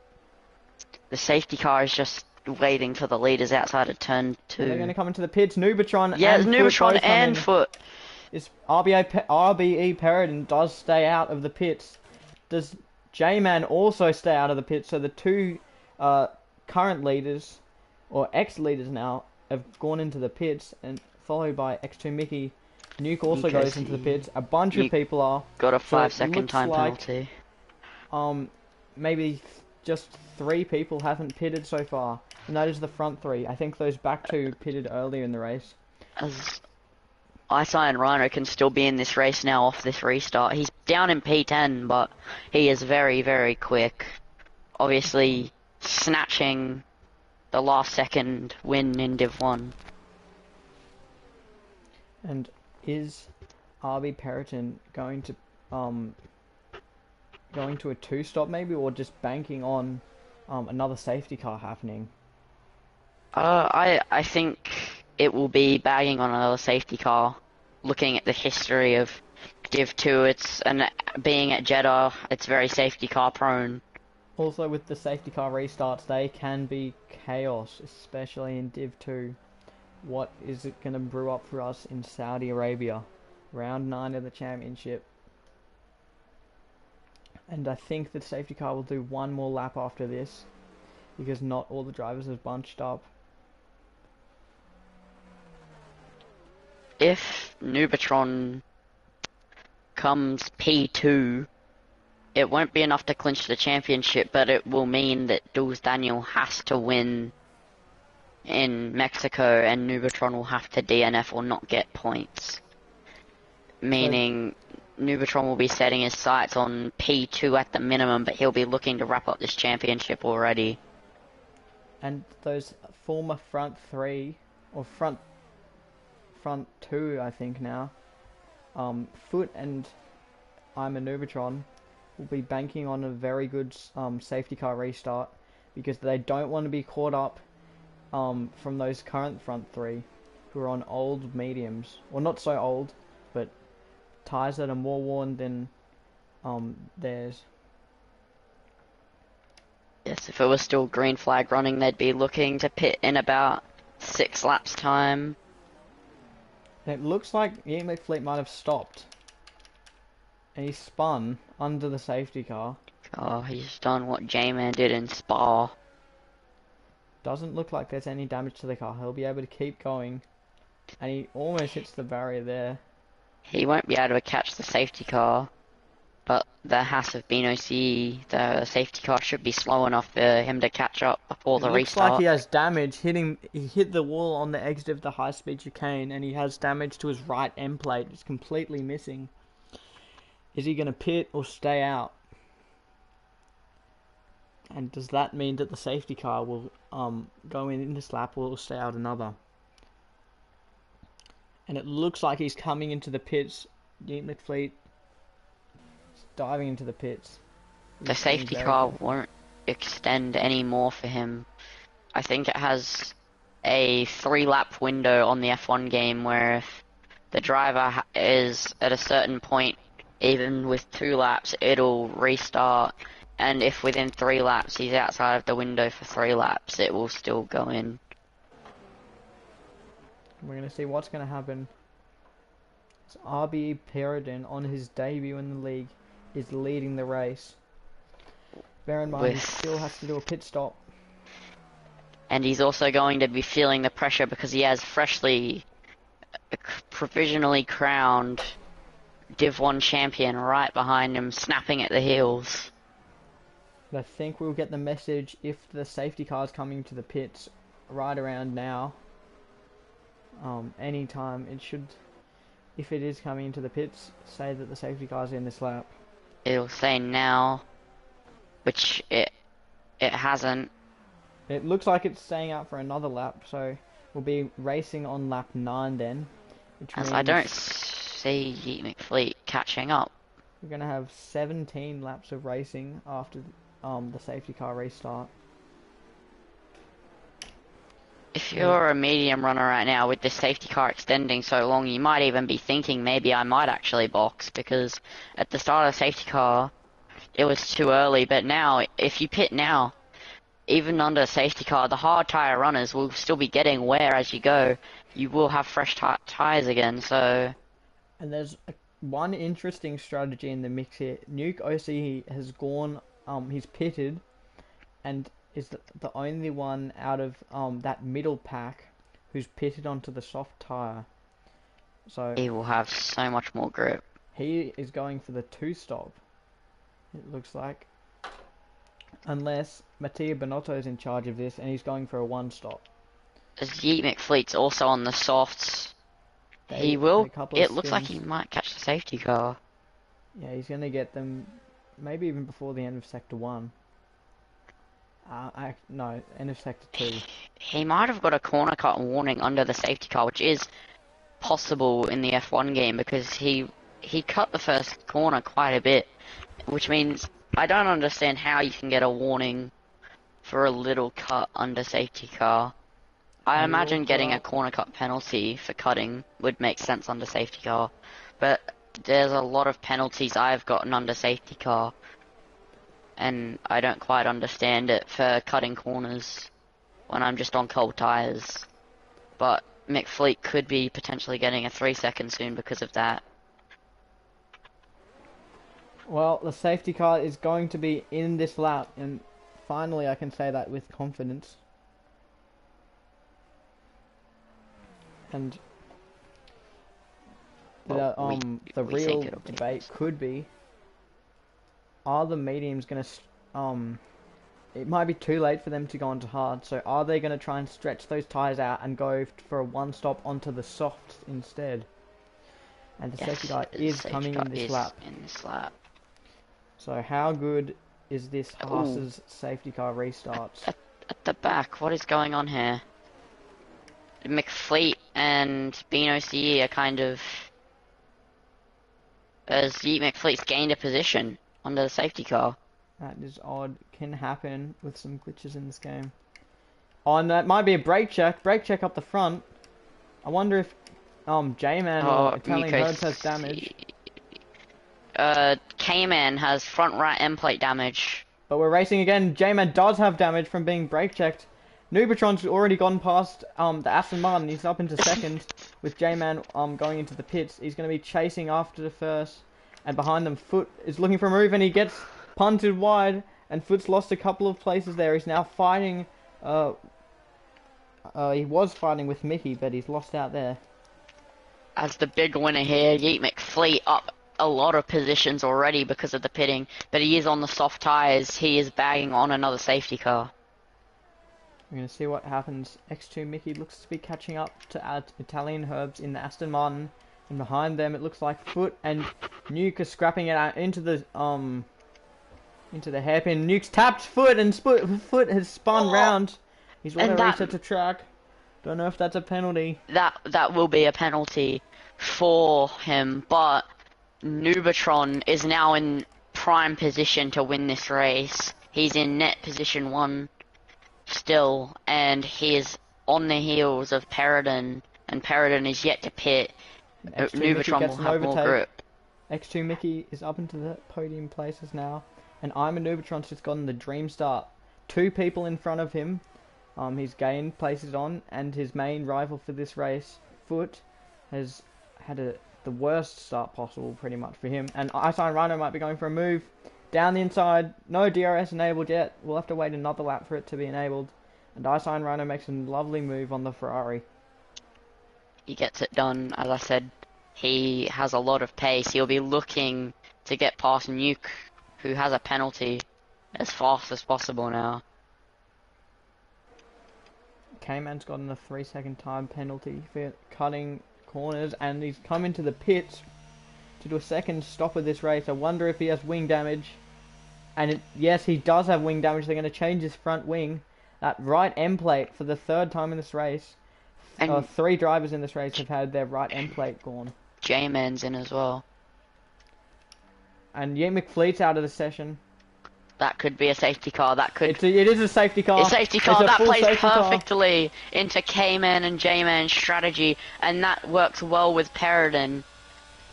The safety car is just waiting for the leaders outside of turn 2. They're going to come into the pits. Nubatron Yeah, and Nubatron Foot and Foot. Is RBE Peridon does stay out of the pits. Does J-Man also stay out of the pits? So the two current leaders, or ex-leaders now, have gone into the pits, and followed by X2 Mickey. Nuke also goes into the pits. A bunch of people are. Got a So it 5-second looks time like, penalty. Maybe just 3 people haven't pitted so far, and that is the front 3. I think those back 2 pitted earlier in the race. As Ice Iron Rhino can still be in this race now off this restart. He's down in P10, but he is very, very quick. Obviously, snatching the last second win in Div 1. And is RB Peridon going to a 2-stop maybe, or just banking on another safety car happening? I think it will be bagging on another safety car. Looking at the history of Div 2, being at Jeddah, it's very safety car prone. Also, with the safety car restarts, they can be chaos, especially in Div 2. What is it going to brew up for us in Saudi Arabia? Round 9 of the championship. And I think the safety car will do one more lap after this, because not all the drivers have bunched up. If Nubatron comes P2, it won't be enough to clinch the championship, but it will mean that Jules Daniel has to win in Mexico, and Nubatron will have to DNF or not get points. Meaning, Nubatron will be setting his sights on P2 at the minimum, but he'll be looking to wrap up this championship already. And those former front 3, or front 2, I think now, Foot and I'm a Nubatron will be banking on a very good safety car restart, because they don't want to be caught up from those current front 3 who are on old mediums, or not so old, but tyres that are more worn than theirs. Yes, if it was still green flag running, they'd be looking to pit in about 6 laps time. And it looks like Ian McFleet might have stopped, and he spun under the safety car. Oh, he's done what J-Man did in Spa. Doesn't look like there's any damage to the car. He'll be able to keep going, and he almost hits the barrier there. He won't be able to catch the safety car, but there has to have been OCE. The safety car should be slow enough for him to catch up before the It looks restart. like he has damage. He hit the wall on the exit of the high-speed chicane, and he has damage to his right end plate. It's completely missing. Is he going to pit or stay out? And does that mean that the safety car will go in this lap, or will stay out another? And it looks like he's coming into the pits. Yeet McFleet is diving into the pits. The safety car won't extend any more for him. I think it has a 3-lap window on the F1 game where if the driver is at a certain point, even with 2 laps, it'll restart. And if within 3 laps he's outside of the window for 3 laps, it will still go in. We're going to see what's going to happen. So RB Peridin, on his debut in the league, is leading the race. Bear in mind, he still has to do a pit stop. And he's also going to be feeling the pressure because he has freshly, provisionally crowned Div 1 champion right behind him, snapping at the heels. But I think we'll get the message if the safety car is coming to the pits right around now. Anytime it should, if it is coming into the pits, say that the safety car is in this lap. It'll say now, which it hasn't. It looks like it's staying out for another lap, so we'll be racing on lap 9 then. Which As means I don't see Yeet McFleet catching up. we're going to have 17 laps of racing after the safety car restart. If you're a medium runner right now with this safety car extending so long, you might even be thinking maybe I might actually box, because at the start of the safety car, it was too early, but now, if you pit now, even under a safety car, the hard tyre runners will still be getting wear as you go. You will have fresh tyres again, so... And there's one interesting strategy in the mix here. Nuke OC has gone, he's pitted, and is the only one out of that middle pack who's pitted onto the soft tyre. So he will have so much more grip. He is going for the 2-stop, it looks like. Unless Mattia Bonotto is in charge of this and he's going for a 1-stop. As Yeet McFleet's also on the softs. He will. It looks like he might catch the safety car. Yeah, he's going to get them maybe even before the end of Sector 1. No, end of Sector 2. He might have got a corner cut warning under the safety car, which is possible in the F1 game, because he cut the first corner quite a bit, which means I don't understand how you can get a warning for a little cut under safety car. I imagine getting a corner cut penalty for cutting would make sense under safety car, but there's a lot of penalties I've gotten under safety car, and I don't quite understand it for cutting corners when I'm just on cold tyres. But McFleet could be potentially getting a 3-second soon because of that. Well, the safety car is going to be in this lap, and finally I can say that with confidence. And the real debate could be, are the mediums going to it might be too late for them to go onto hard, so are they going to try and stretch those tyres out and go for a 1-stop onto the softs instead? And the safety car is coming in this lap. So how good is this Haas's safety car restarts? At the back, what is going on here? McFleet and Beano CE are kind of... as Yeet McFleet's gained a position under the safety car. That is odd. Can happen with some glitches in this game. Oh, and that might be a brake check. Brake check up the front. I wonder if J-Man or Italian Herds has damage. K-Man has front right end plate damage. But we're racing again. J-Man does have damage from being brake checked. Nubatron's already gone past the Aston Martin. He's up into second with J-Man going into the pits. He's going to be chasing after the first. And behind them, Foot is looking for a move, and he gets punted wide. And Foot's lost a couple of places there. He's now fighting. He was fighting with Mickey, but he's lost out there. As the big winner here, Yeet McFleet up a lot of positions already because of the pitting. But he is on the soft tyres. He is bagging on another safety car. We're going to see what happens. X2 Mickey looks to be catching up to Italian Herbs in the Aston Martin. And behind them, it looks like Foot and Nuke are scrapping it out into the hairpin. Nuke's tapped Foot, and Foot has spun round. He's want to reset the track. Don't know if that's a penalty. That will be a penalty for him, but Nubatron is now in prime position to win this race. He's in net position 1 still, and he is on the heels of Peridin, and Peridin is yet to pit. Nubatron will have more grip. X2 Mickey is up into the podium places now, and I'm a Nubatron's just gotten the dream start. 2 people in front of him. He's gained places on, and his main rival for this race Foot has had the worst start possible pretty much for him. And Ice Iron Rhino might be going for a move down the inside. No DRS enabled yet. We'll have to wait another lap for it to be enabled. And Ice Iron Rhino makes a lovely move on the Ferrari. He gets it done. As I said, he has a lot of pace. He'll be looking to get past Nuke, who has a penalty, as fast as possible now. K-Man's gotten a 3-second time penalty for cutting corners, and he's come into the pits to do a second stop of this race. I wonder if he has wing damage. And yes, he does have wing damage. They're going to change his front wing. That right end plate for the third time in this race. And 3 drivers in this race have had their right end plate gone. J-Man's in as well. And Yeet McFleet's out of the session. That could be a safety car. That could. It is a safety car. A safety car that plays perfectly car into K-Man and J-Man's strategy, and that works well with Peridon.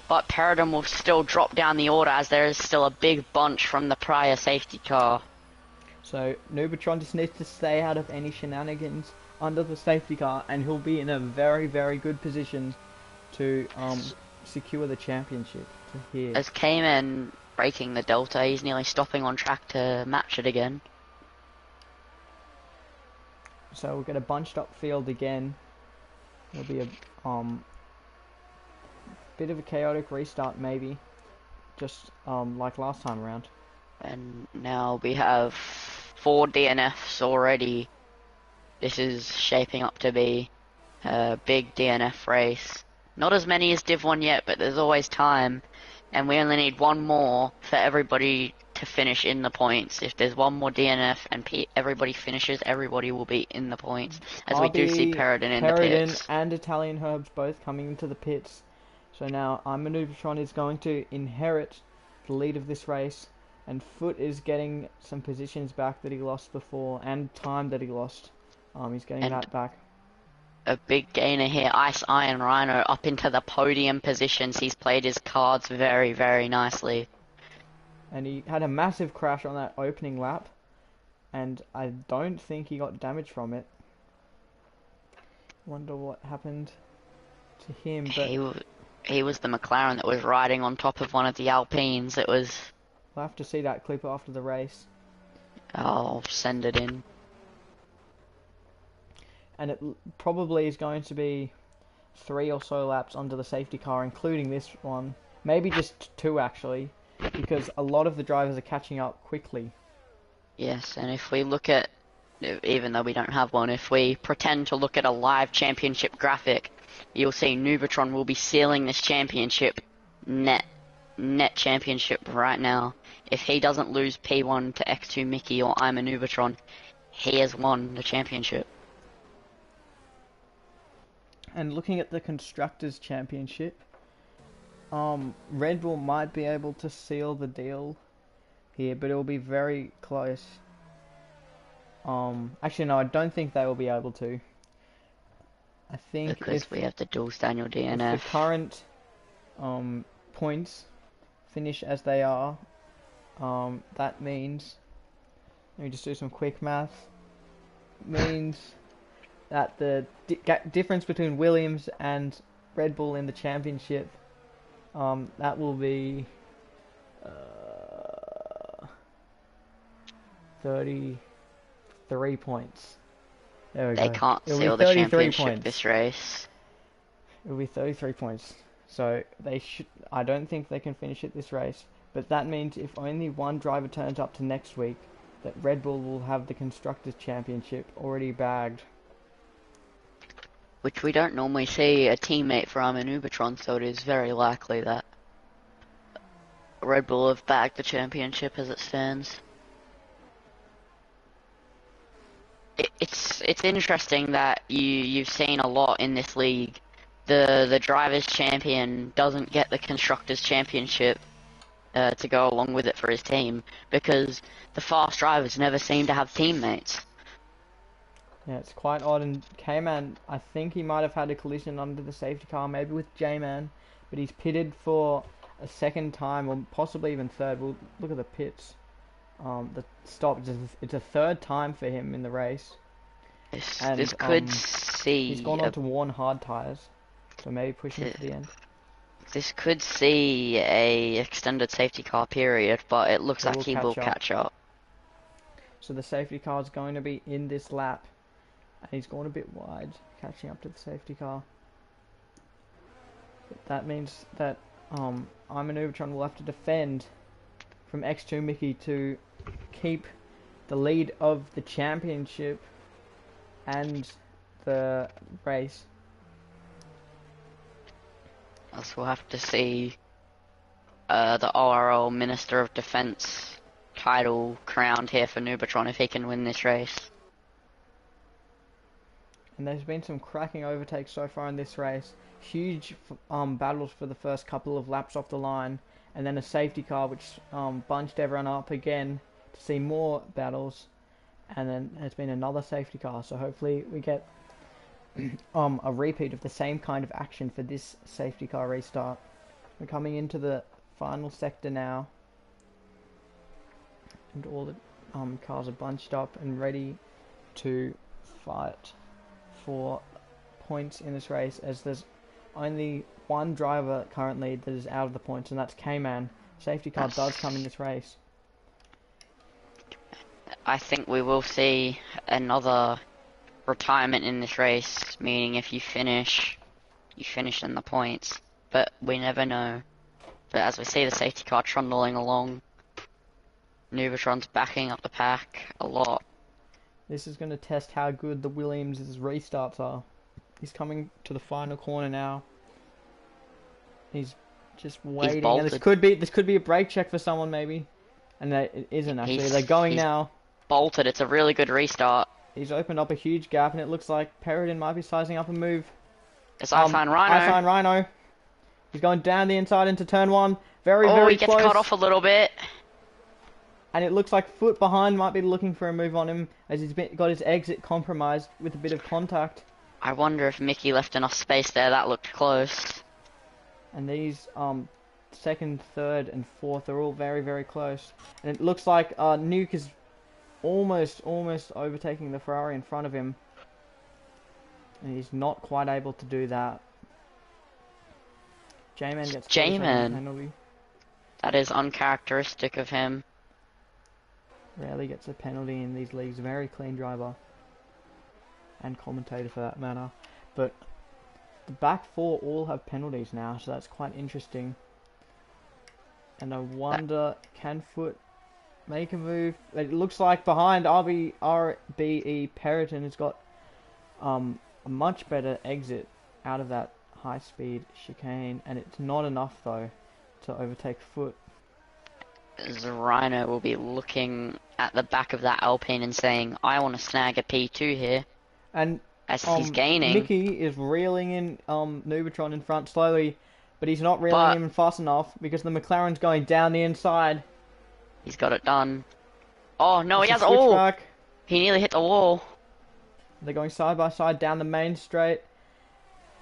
But Peridon will still drop down the order as there is still a big bunch from the prior safety car. So Nubatron just needs to stay out of any shenanigans under the safety car, and he'll be in a very, very good position to secure the championship here. As K-Man breaking the Delta, he's nearly stopping on track to match it again. So we'll get a bunched up field again. There'll be a bit of a chaotic restart maybe, just like last time around. And now we have 4 DNFs already. This is shaping up to be a big DNF race. Not as many as Div 1 yet, but there's always time. And we only need 1 more for everybody to finish in the points. If there's 1 more DNF and everybody finishes, everybody will be in the points. As we do see Peridon in the pits. And Italian Herbs both coming into the pits. So now Nubatron is going to inherit the lead of this race. And Foot is getting some positions back that he lost before, and time that he lost. He's getting that back. A big gainer here, Ice Iron Rhino up into the podium positions. He's played his cards very, very nicely. And he had a massive crash on that opening lap, and I don't think he got damage from it. Wonder what happened to him. But he was the McLaren that was riding on top of one of the Alpines. It was... We'll have to see that clip after the race. I'll send it in. And it probably is going to be 3 or so laps under the safety car, including this one. Maybe just 2 actually, because a lot of the drivers are catching up quickly. Yes, and if we look at, even though we don't have one, if we pretend to look at a live championship graphic, you'll see Nubatron will be sealing this championship net championship right now. If he doesn't lose P1 to X2 Mickey or I'm a Nubatron, he has won the championship. And looking at the Constructors' Championship, Red Bull might be able to seal the deal here, but it will be very close. Actually, no, I don't think they will be able to. I think because we have the dual Daniel DNF. If the current points finish as they are, that means, let me just do some quick math, means that the difference between Williams and Red Bull in the championship, that will be 33 points. There we go. They can't seal the championship points this race. It will be 33 points. So they should. I don't think they can finish it this race. But that means if only one driver turns up to next week, that Red Bull will have the Constructors' Championship already bagged. Which we don't normally see a teammate for Nubatron, so it is very likely that Red Bull have bagged the championship as it stands. It's interesting that you've seen a lot in this league. The drivers' champion doesn't get the Constructors' Championship to go along with it for his team, because the fast drivers never seem to have teammates. Yeah, it's quite odd, and K-Man, I think he might have had a collision under the safety car, maybe with J-Man, but he's pitted for a second time, or possibly even third. We'll look at the pits. The stop, it's a third time for him in the race. This could see... He's gone on to worn hard tyres. So maybe pushing it to the end. This could see a extended safety car period, but it looks It like will he will catch up. So the safety car is going to be in this lap. And he's going a bit wide, catching up to the safety car. But that means that I'm an Ubertron will have to defend from X2 Mickey to keep the lead of the championship and the race. Thus we'll have to see the ORL Minister of Defence title crowned here for Nubatron if he can win this race. And there's been some cracking overtakes so far in this race. Huge battles for the first couple of laps off the line. And then a safety car which bunched everyone up again to see more battles. And then there's been another safety car. So hopefully we get a repeat of the same kind of action for this safety car restart. We're coming into the final sector now. And all the cars are bunched up and ready to fight for points in this race, as there's only one driver currently that is out of the points, and that's K-Man. Safety car does come in this race. I think we will see another retirement in this race, meaning if you finish in the points, but we never know. But as we see the safety car trundling along, Nubatron's backing up the pack a lot. This is going to test how good the Williams' restarts are. He's coming to the final corner now. He's just waiting, and this could be a brake check for someone maybe, and it isn't actually. They're going now. Bolted. It's a really good restart. He's opened up a huge gap, and it looks like Peridin might be sizing up a move. It's Iceland Rhino. Iceland Rhino. He's going down the inside into turn one. Very he close. gets cut off a little bit. And it looks like Foot behind might be looking for a move on him, as he's got his exit compromised with a bit of contact. I wonder if Mickey left enough space there. That looked close. And these second, third, and fourth are all very close. And it looks like Nuke is almost overtaking the Ferrari in front of him. And he's not quite able to do that. J-Man gets a penalty. That is uncharacteristic of him. Rarely gets a penalty in these leagues. Very clean driver. And commentator for that matter. But the back four all have penalties now, so that's quite interesting. And I wonder, can Foot make a move? It looks like behind RBE Periton has got a much better exit out of that high speed chicane, and it's not enough though to overtake Foot. Rhino will be looking at the back of that Alpine and saying, I want to snag a P2 here. And as he's gaining, Mickey is reeling in Nubatron in front slowly, but he's not reeling him in fast enough because the McLaren's going down the inside. He's got it done. Oh no, he has He nearly hit the wall. They're going side by side down the main straight.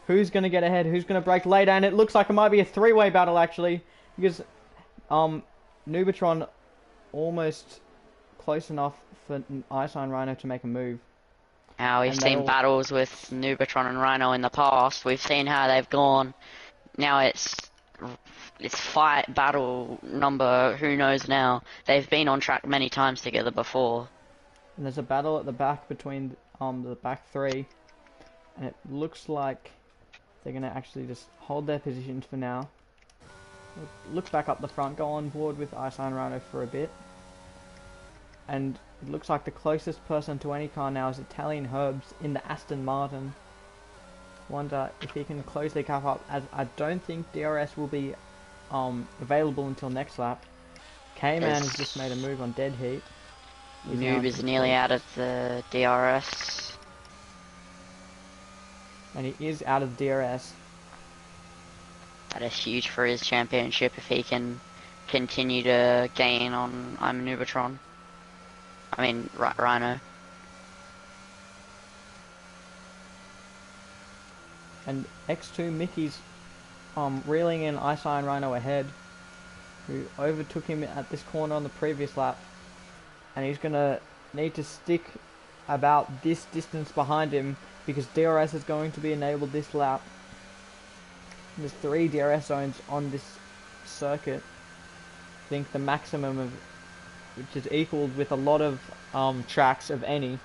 Who's going to get ahead? Who's going to break later? And it looks like it might be a three-way battle actually, because Nubatron almost close enough for Iceland Rhino to make a move. Now we've seen battles with Nubatron and Rhino in the past. We've seen how they've gone. Now it's fight battle number who knows now. They've been on track many times together before. And there's a battle at the back between the back three, and it looks like they're gonna actually just hold their positions for now. Look back up the front, go on board with Iceland Rhino for a bit. And it looks like the closest person to any car now is Italian Herbs in the Aston Martin. Wonder if he can close the gap up, as I don't think DRS will be available until next lap. K-Man has just made a move on dead heat. Noob is nearly out of the DRS. And he is out of the DRS. That is huge for his championship if he can continue to gain on Nubatron. I mean, Rhino. And X2 Mickey's reeling in Iceland Rhino ahead, who overtook him at this corner on the previous lap. And he's going to need to stick about this distance behind him, because DRS is going to be enabled this lap. There's 3 DRS zones on this circuit. I think the maximum of which is equaled with a lot of tracks of any.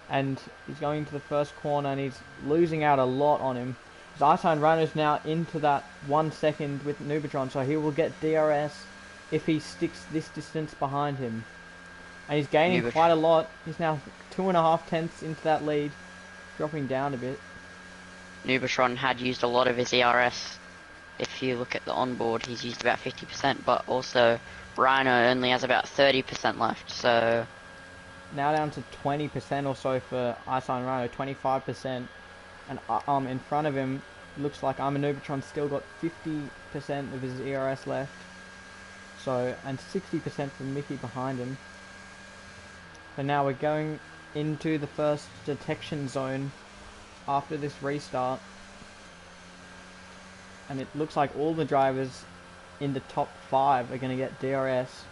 And he's going to the first corner and he's losing out a lot on him. Zytone Rhino's now into that 1 second with Nubatron, so he will get DRS if he sticks this distance behind him. And he's gaining quite a lot. He's now 2.5 tenths into that lead, dropping down a bit. Nubatron had used a lot of his ERS. If you look at the onboard, he's used about 50%, but also Rhino only has about 30% left, so... Now down to 20% or so for Iceland Rhino, 25%. And in front of him, looks like Nubatron still got 50% of his ERS left. So, and 60% from Mickey behind him. So now we're going into the first detection zone after this restart. And it looks like all the drivers in the top 5 are going to get DRS.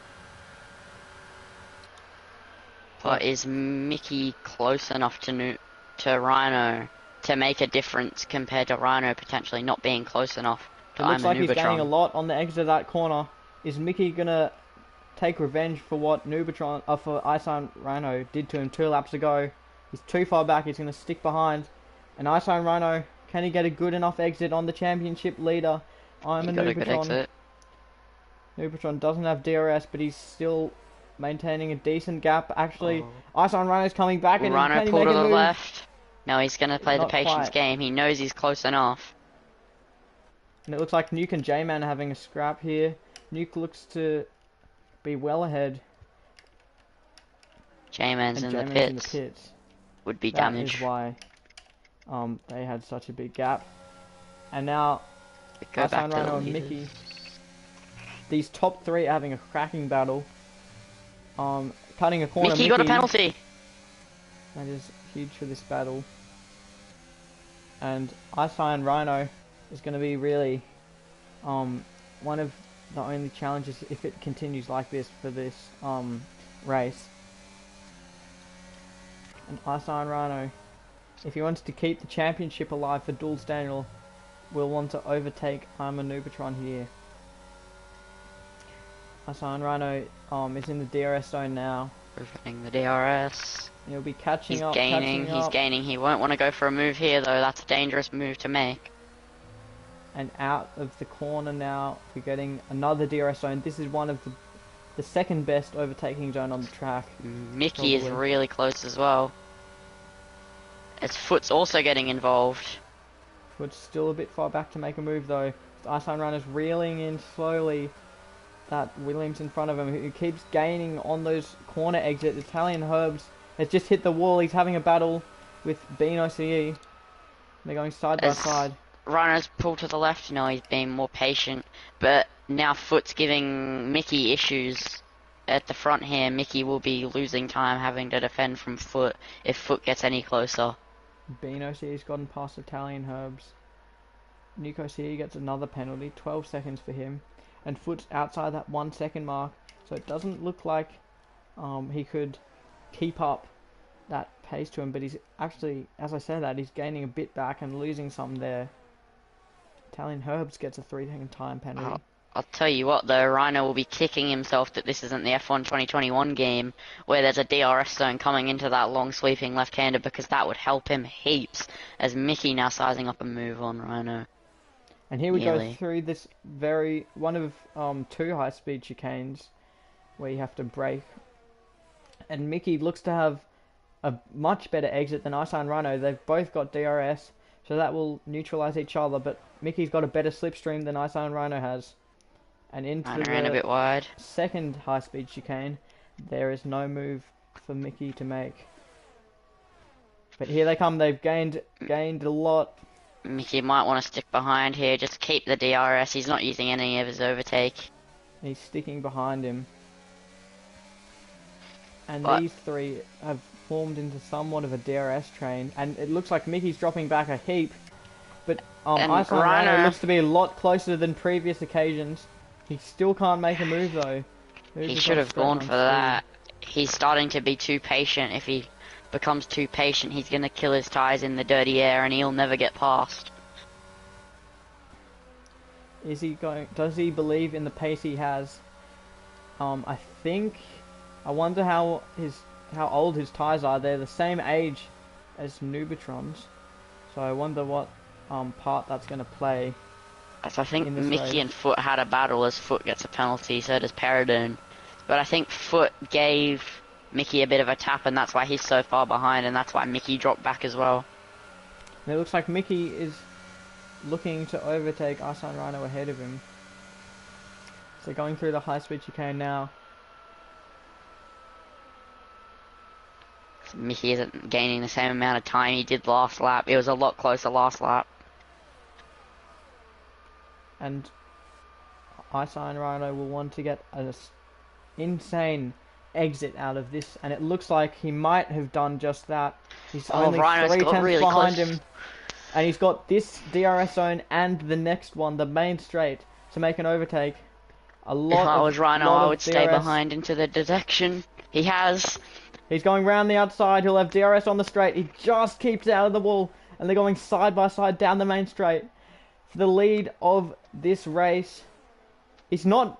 But is Mickey close enough to Rhino to make a difference compared to Rhino potentially not being close enough to It looks like he's gaining a Nubatron? lot on the exit of that corner. Is Mickey going to take revenge for what for Iceland Rhino did to him 2 laps ago? He's too far back, he's going to stick behind. And Iceland Rhino, can he get a good enough exit on the championship leader? He got a good exit. Nubatron doesn't have DRS, but he's still maintaining a decent gap. Actually, Iceland Rhino's coming back and Rhino can he pulled make to a the move? left. Now he's going to play the Not patience quite. game. He knows he's close enough. And it looks like Nuke and J-Man are having a scrap here. Nuke looks to be well ahead. J-Man's And in J-Man's the in the pits. pits. Would be That damage. is why they had such a big gap. And now Go back Iceland to the Rhino and leaders. Mickey. These top 3 are having a cracking battle. Cutting a corner. Mickey got a penalty. That is huge for this battle. And Iceland Rhino is going to be really one of the only challenges if it continues like this for this race. And Iceland Rhino, if he wants to keep the championship alive for Duels Daniel, will want to overtake Nubatron here. Iceland Rhino is in the DRS zone now. Preventing the DRS. He'll be catching He's up. gaining, he's gaining. He won't want to go for a move here though. That's a dangerous move to make. And out of the corner now, we're getting another DRS zone. This is one of the second best overtaking zone on the track. Mickey is Probably. really close as well. As Foot's also getting involved. But still a bit far back to make a move though. Iceland Runner's reeling in slowly. That Williams in front of him, who keeps gaining on those corner exits. Italian Herbs has just hit the wall. He's having a battle with Bean OCE. They're going side by side. Rhino's pulled to the left, he's being more patient. But now Foot's giving Mickey issues at the front here. Mickey will be losing time having to defend from Foot if Foot gets any closer. Bean OCE's gotten past Italian Herbs. Nico OCE gets another penalty, 12 seconds for him. And Foot's outside that 1 second mark, so it doesn't look like he could keep up that pace to him, but he's actually, as I said that, he's gaining a bit back and losing some there. Italian Herbs gets a 3-second time penalty. I'll tell you what though, Rhino will be kicking himself that this isn't the F1 2021 game where there's a DRS zone coming into that long sweeping left-hander, because that would help him heaps, as Mickey now sizing up a move on Rhino. And here we go through this one of 2 high-speed chicanes where you have to brake. And Mickey looks to have a much better exit than Iceland Rhino. They've both got DRS, so that will neutralize each other. But Mickey's got a better slipstream than Iceland Rhino has. And into Rhino ran a bit wide. Second high-speed chicane, there is no move for Mickey to make. But here they come. They've gained a lot. Mickey might want to stick behind here, just keep the DRS. He's not using any of his overtake. He's sticking behind him. And these 3 have formed into somewhat of a DRS train. And it looks like Mickey's dropping back a heap. But Iceland Rhino looks to be a lot closer than previous occasions. He still can't make a move though. He should have gone for that. He's starting to be too patient. If he becomes too patient, he's going to kill his tyres in the dirty air and he'll never get past. Is he going? Does he believe in the pace he has? I think. I wonder how old his tires are. They're the same age as Nubitron's, so I wonder what part that's going to play So I think in this Mickey race. and Foot had a battle as Foot gets a penalty, so does Peridone. But I think Foot gave Mickey a bit of a tap, and that's why he's so far behind, and that's why Mickey dropped back as well. And it looks like Mickey is looking to overtake Arsene Rhino ahead of him. So going through the high-speed chicane now. Mickey isn't gaining the same amount of time he did last lap. It was a lot closer last lap. And Arsene Rhino will want to get an insane exit out of this, and it looks like he might have done just that. He's only Rhino's 3 got tenths really behind close. him, and he's got this DRS zone and the next one, the main straight, to make an overtake. If I was Rhino, I would stay behind into the detection. He has. He's going round the outside. He'll have DRS on the straight. He just keeps out of the wall, and they're going side by side down the main straight for the lead of this race. He's not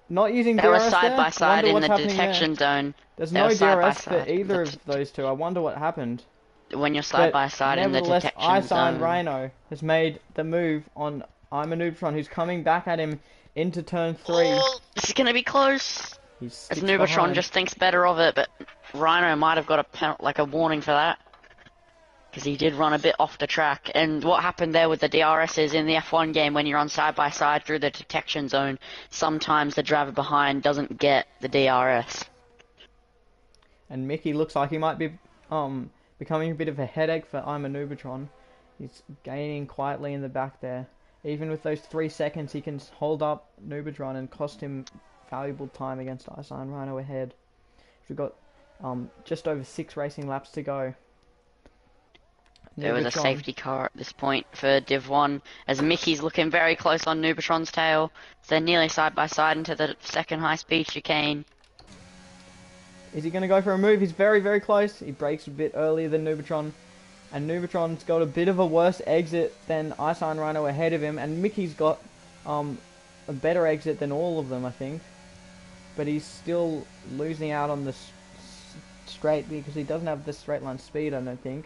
using DRS They were there. side by side in the detection there. zone. There's They no were side by DRS for side. either of those two. I wonder what happened. When you're side But by side in the nevertheless, detection zone. Rhino has made the move on I'm a Noobtron, who's coming back at him into turn 3. Oh, this is gonna be close. He's As Nubatron just thinks better of it, but Rhino might have got a warning for that. Because he did run a bit off the track. And what happened there with the DRS is in the F1 game, when you're on side by side through the detection zone, sometimes the driver behind doesn't get the DRS. And Mickey looks like he might be becoming a bit of a headache for I'm a Nubatron. He's gaining quietly in the back there. Even with those 3 seconds, he can hold up Nubatron and cost him valuable time against Arsene Rhino ahead. We've got just over 6 racing laps to go. There was a safety car at this point for Div 1, as Mickey's looking very close on Nubatron's tail. They're nearly side by side into the second high-speed chicane. Is he going to go for a move? He's very, very close. He brakes a bit earlier than Nubatron. And Nubatron's got a bit of a worse exit than Arsene Rhino ahead of him. And Mickey's got a better exit than all of them, I think. But he's still losing out on the straight because he doesn't have the straight line speed, I don't think.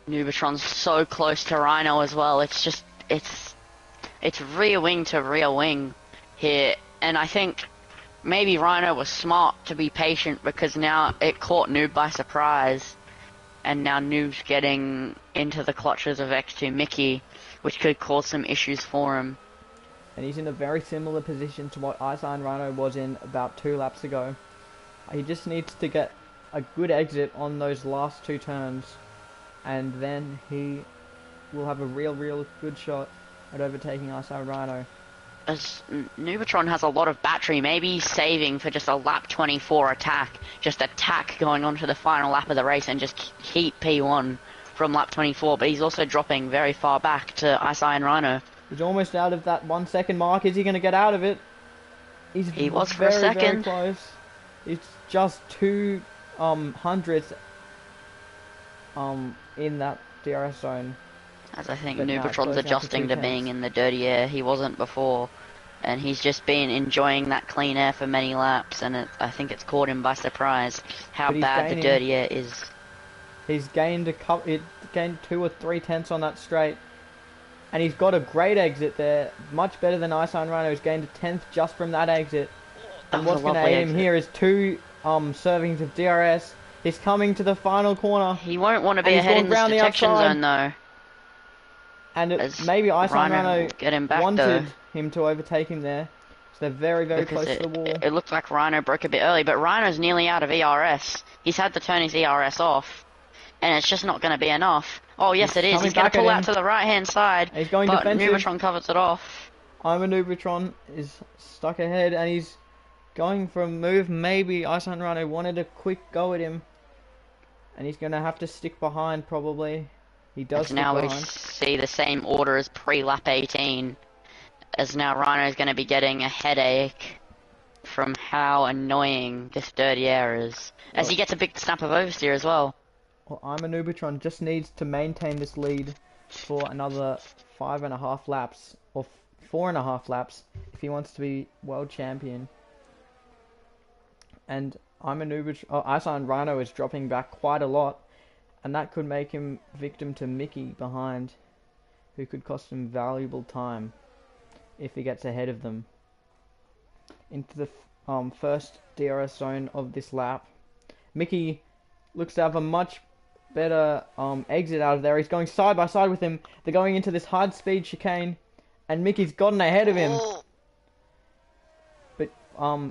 Nubatron's so close to Rhino as well. It's just, it's rear wing to rear wing here. And I think maybe Rhino was smart to be patient, because now it caught Noob by surprise. And now Noob's getting into the clutches of X2 Mickey, which could cause some issues for him. And he's in a very similar position to what Arsene Rhino was in about 2 laps ago. He just needs to get a good exit on those last 2 turns, and then he will have a real good shot at overtaking Arsene Rhino. As Nubatron has a lot of battery, maybe he's saving for just a lap 24 attack. Just attack going on to the final lap of the race and just keep P1 from lap 24. But he's also dropping very far back to Arsene Rhino. He's almost out of that 1 second mark. Is he going to get out of it? He was for very, a second. Very close. It's just 2 hundredths in that DRS zone. As I think But Nubatron's adjusting to being in the dirty air. He wasn't before. And he's just been enjoying that clean air for many laps, and I think it's caught him by surprise how bad the dirty air is. He's gained gained 2 or 3 tenths on that straight, and he's got a great exit there, much better than Arsene Rhino, who's gained a tenth just from that exit. And what's going to aid him here is 2 servings of DRS. He's coming to the final corner. He won't want to be ahead in this detection zone, though. And maybe Arsene Rhino get him back, wanted him to overtake him there. So they're very, very close to the wall. It looked like Rhino broke a bit early, but Rhino's nearly out of ERS. He's had to turn his ERS off, and it's just not going to be enough. Oh, yes, it is. He's going to pull out to the right-hand side, he's going but defensive. Nubatron covers it off. I'm a Nubatron is stuck ahead, and he's going for a move. Maybe Arsene Rhino wanted a quick go at him, and he's going to have to stick behind, probably. He does stick now behind. We see the same order as pre-lap 18, as now Rhino's going to be getting a headache from how annoying this dirty air is. As he gets a big snap of oversteer as well. Well, I'm a Nubatron just needs to maintain this lead for another 5.5 laps, or 4.5 laps if he wants to be world champion. And Iceland Rhino is dropping back quite a lot, and that could make him victim to Mickey behind, who could cost him valuable time if he gets ahead of them. Into the first DRS zone of this lap. Mickey looks to have a much better exit out of there. He's going side by side with him. They're going into this hard speed chicane, and Mickey's gotten ahead of him. But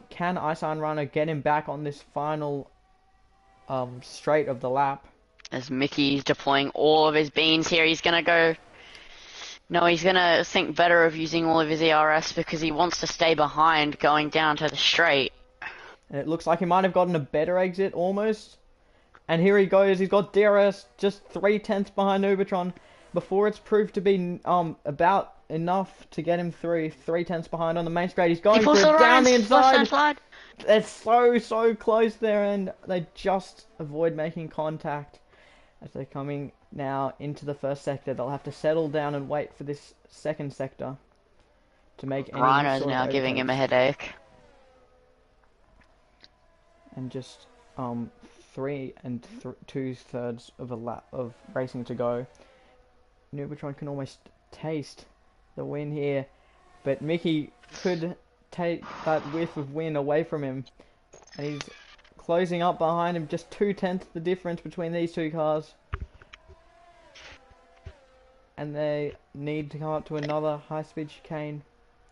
can Iceland Rhino get him back on this final straight of the lap? As Mickey's deploying all of his beans here, he's gonna go. No, he's gonna think better of using all of his ERS because he wants to stay behind going down to the straight. And it looks like he might have gotten a better exit almost. And here he goes. He's got DRS just 3/10 behind Ubertron before it's proved to be about enough to get him through. 3/10 behind on the main straight. He's going for it down the inside. It's so close there, and they just avoid making contact. As they're coming now into the first sector, they'll have to settle down and wait for this second sector to make any Rhino's sort of now giving him a headache. And just 3 2/3 of a lap of racing to go. Nubatron can almost taste the win here, but Mickey could take that whiff of win away from him, and he's closing up behind him. Just 2/10 the difference between these two cars, and they need to come up to another high-speed chicane.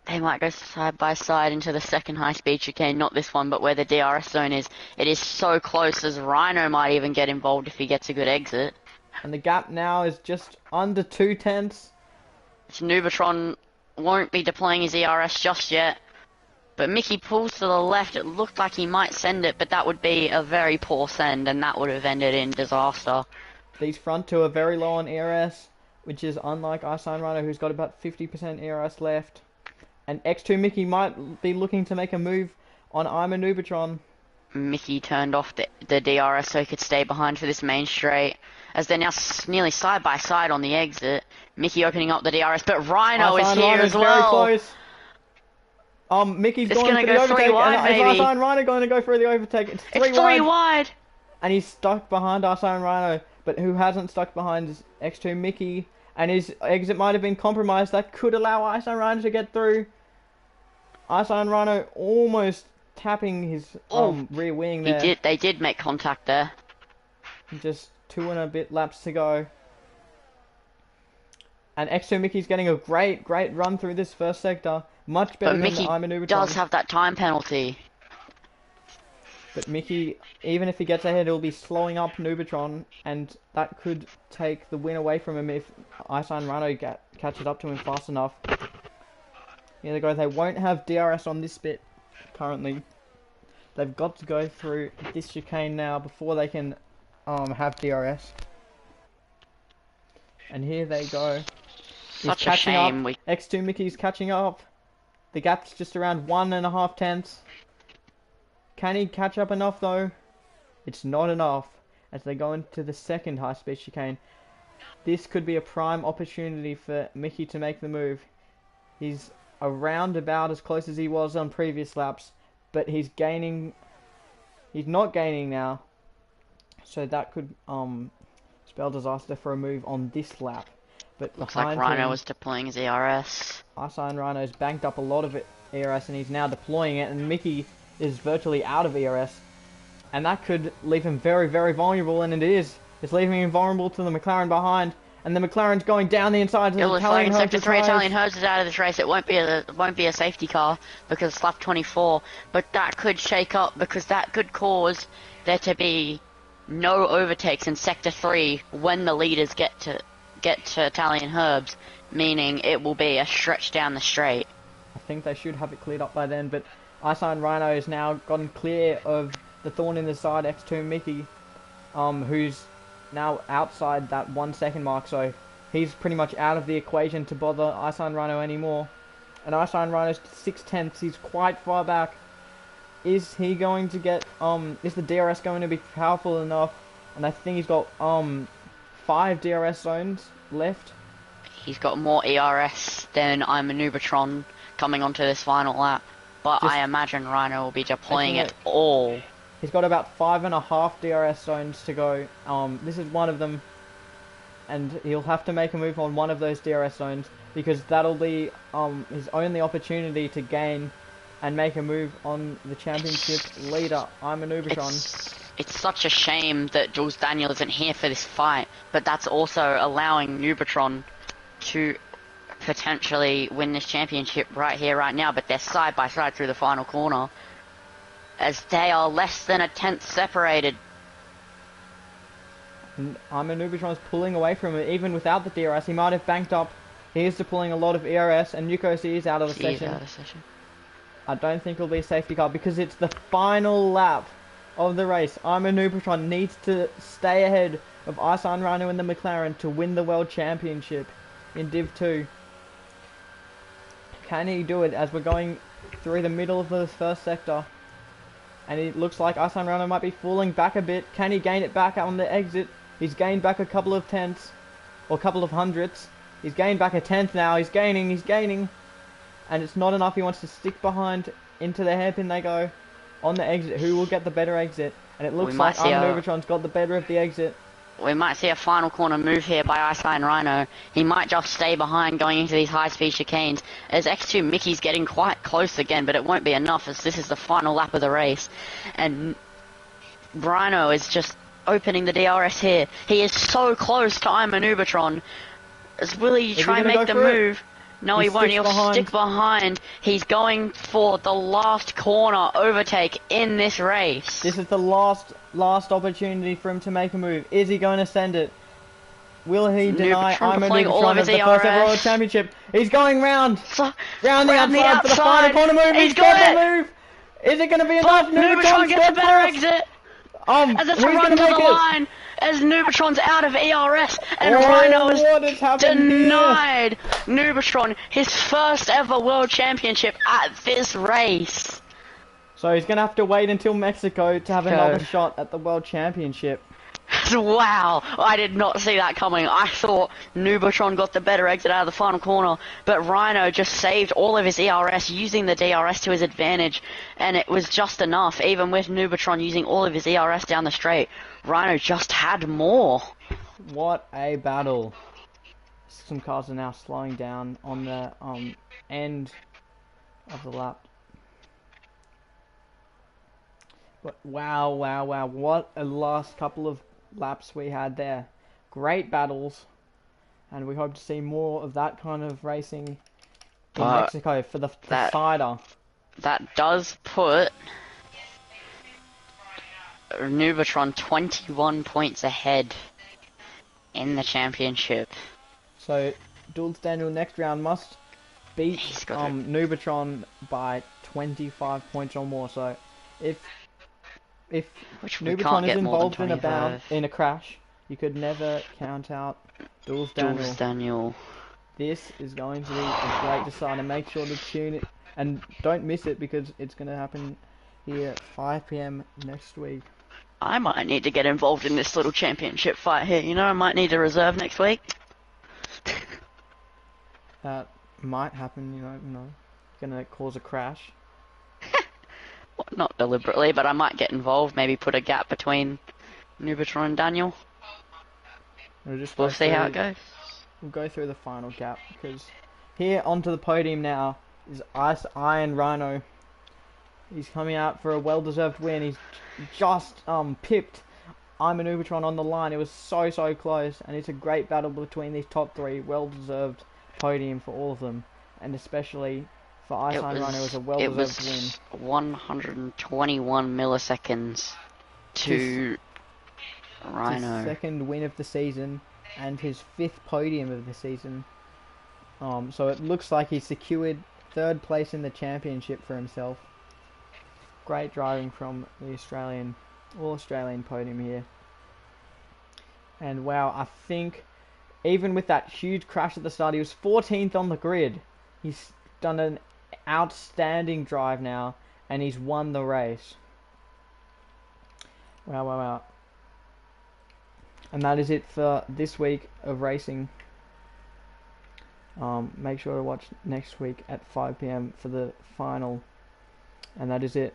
They might go side by side into the second high-speed chicane, not this one, but where the DRS zone is. It is so close as Rhino might even get involved if he gets a good exit. And the gap now is just under 2/10. Nubatron won't be deploying his ERS just yet. But Mickey pulls to the left. It looked like he might send it, but that would be a very poor send, and that would have ended in disaster. These front two are very low on ERS, which is unlike Iceland Rhino, who's got about 50% ERS left. And X2 Mickey might be looking to make a move on I'm a Nubatron. Mickey turned off the DRS so he could stay behind for this main straight. As they're now nearly side by side on the exit. Mickey opening up the DRS, but Rhino is here as well. Very close. Mickey's going for the overtake, and is Iceland Rhino going to go for the overtake? It's three wide. And he's stuck behind Iceland Rhino, but who hasn't stuck behind is X2 Mickey, and his exit might have been compromised. That could allow Iceland Rhino to get through. Iceland Rhino almost tapping his rear wing there. They did make contact there. Just 2 and a bit laps to go. And X2 Mickey's getting a great run through this first sector. Much better than I'm a Nubatron. Mickey does have that time penalty. But Mickey, even if he gets ahead, he'll be slowing up Nubatron, and that could take the win away from him if Iceland Rhino catches up to him fast enough. Here they go. They won't have DRS on this bit currently. They've got to go through this chicane now before they can have DRS. And here they go. Such a shame. X2 Mickey's catching up. The gap's just around 1.5 tenths. Can he catch up enough though? It's not enough as they go into the second high-speed chicane. This could be a prime opportunity for Mickey to make the move. He's around about as close as he was on previous laps, but he's not gaining now. So that could spell disaster for a move on this lap. But looks like Rhino was deploying his ERS. Iceland Rhino's banked up a lot of ERS and he's now deploying it, and Mickey is virtually out of ERS. And that could leave him very vulnerable, and it is. It's leaving him vulnerable to the McLaren behind, and the McLaren's going down the inside to the Italian Herbs. Sector 3 Italian Herbs is out of this race. It won't be a safety car because it's lap 24, but that could shake up because that could cause there to be no overtakes in Sector 3 when the leaders get to Italian Herbs, meaning it will be a stretch down the straight. I think they should have it cleared up by then, but Iceland Rhino has now gotten clear of the thorn in the side X2 Mickey, who's now outside that 1 second mark, so he's pretty much out of the equation to bother Iceland Rhino anymore. And Iceland Rhino's 6/10, he's quite far back. Is he going to get, is the DRS going to be powerful enough? And I think he's got 5 DRS zones left. He's got more ERS than I'm a Nubatron coming onto this final lap. But Just I imagine Rhino will be deploying making it it. all. He's got about 5.5 DRS zones to go. This is one of them, and he'll have to make a move on one of those DRS zones because that'll be his only opportunity to gain and make a move on the championship leader. I'm a Nubatron. It's such a shame that Jules Daniel isn't here for this fight, but that's also allowing Nubatron to potentially win this championship right here, right now. But they're side by side through the final corner, as they are less than a tenth separated. And I'm a Nubatron's pulling away from it, even without the DRS. He might have banked up. He is deploying a lot of ERS, and Nuko C is out of the session. I don't think it'll be a safety car because it's the final lap of the race. I'm a Nubatron needs to stay ahead of Iceland Rhino and the McLaren to win the World Championship in Div 2. Can he do it as we're going through the middle of the first sector? And it looks like Iceland Rhino might be falling back a bit. Can he gain it back on the exit? He's gained back a couple of tenths, or a couple of hundredths. He's gained back a tenth now. He's gaining. And it's not enough. He wants to stick behind. Into the hairpin they go. On the exit. Who will get the better exit? And it looks like Nubatron's got the better of the exit. We might see a final corner move here by Iceland Rhino. He might just stay behind going into these high-speed chicanes. As X2 Mickey's getting quite close again, but it won't be enough as this is the final lap of the race. And Rhino is just opening the DRS here. He is so close to I'm a Nubatron. Will he try and make the move? No, he won't. He'll stick behind. He's going for the last corner overtake in this race. This is the last opportunity for him to make a move. Is he going to send it? Will he deny I'm a Nubatron of the first ever World Championship? He's going round the outside for the final corner move. He's got the move. Is it going to be enough? Nubatron gets the better exit. As it's run to the line. As Nubatron's out of ERS and Rhino is denied Nubatron his first ever World Championship at this race. So he's going to have to wait until Mexico to have another shot at the World Championship. Wow, I did not see that coming. I thought Nubatron got the better exit out of the final corner, but Rhino just saved all of his ERS using the DRS to his advantage, and it was just enough, even with Nubatron using all of his ERS down the straight. Rhino just had more. What a battle. Some cars are now slowing down on the end of the lap. But wow, what a last couple of laps we had there. Great battles, and we hope to see more of that kind of racing in Mexico for the decider. That does put Nubatron 21 points ahead in the championship. So Jules Daniel next round must beat Nubatron by 25 points or more. So if Nubatron is involved in a crash, you could never count out Jules Daniel. This is going to be a great decider. Make sure to tune it and don't miss it because it's going to happen here at 5 PM next week. I might need to get involved in this little championship fight here. You know, I might need a reserve next week. That might happen, you know, gonna cause a crash. Well, not deliberately, but I might get involved, maybe put a gap between Nubatron and Daniel. We'll see how it goes. We'll go through the final gap, because here onto the podium now is Iron Rhino. He's coming out for a well-deserved win. He's just pipped I'm a Nubatron on the line. It was so close, and it's a great battle between these top three. Well-deserved podium for all of them, and especially for Iceland Rhino, it was a well-deserved win. 121 milliseconds to Rhino. His second win of the season and his 5th podium of the season. So it looks like he secured 3rd place in the championship for himself. Great driving from the all-Australian podium here. And wow, I think even with that huge crash at the start, he was 14th on the grid. He's done an outstanding drive now, and he's won the race. Wow. And that is it for this week of racing. Make sure to watch next week at 5 p.m. for the final, and that is it.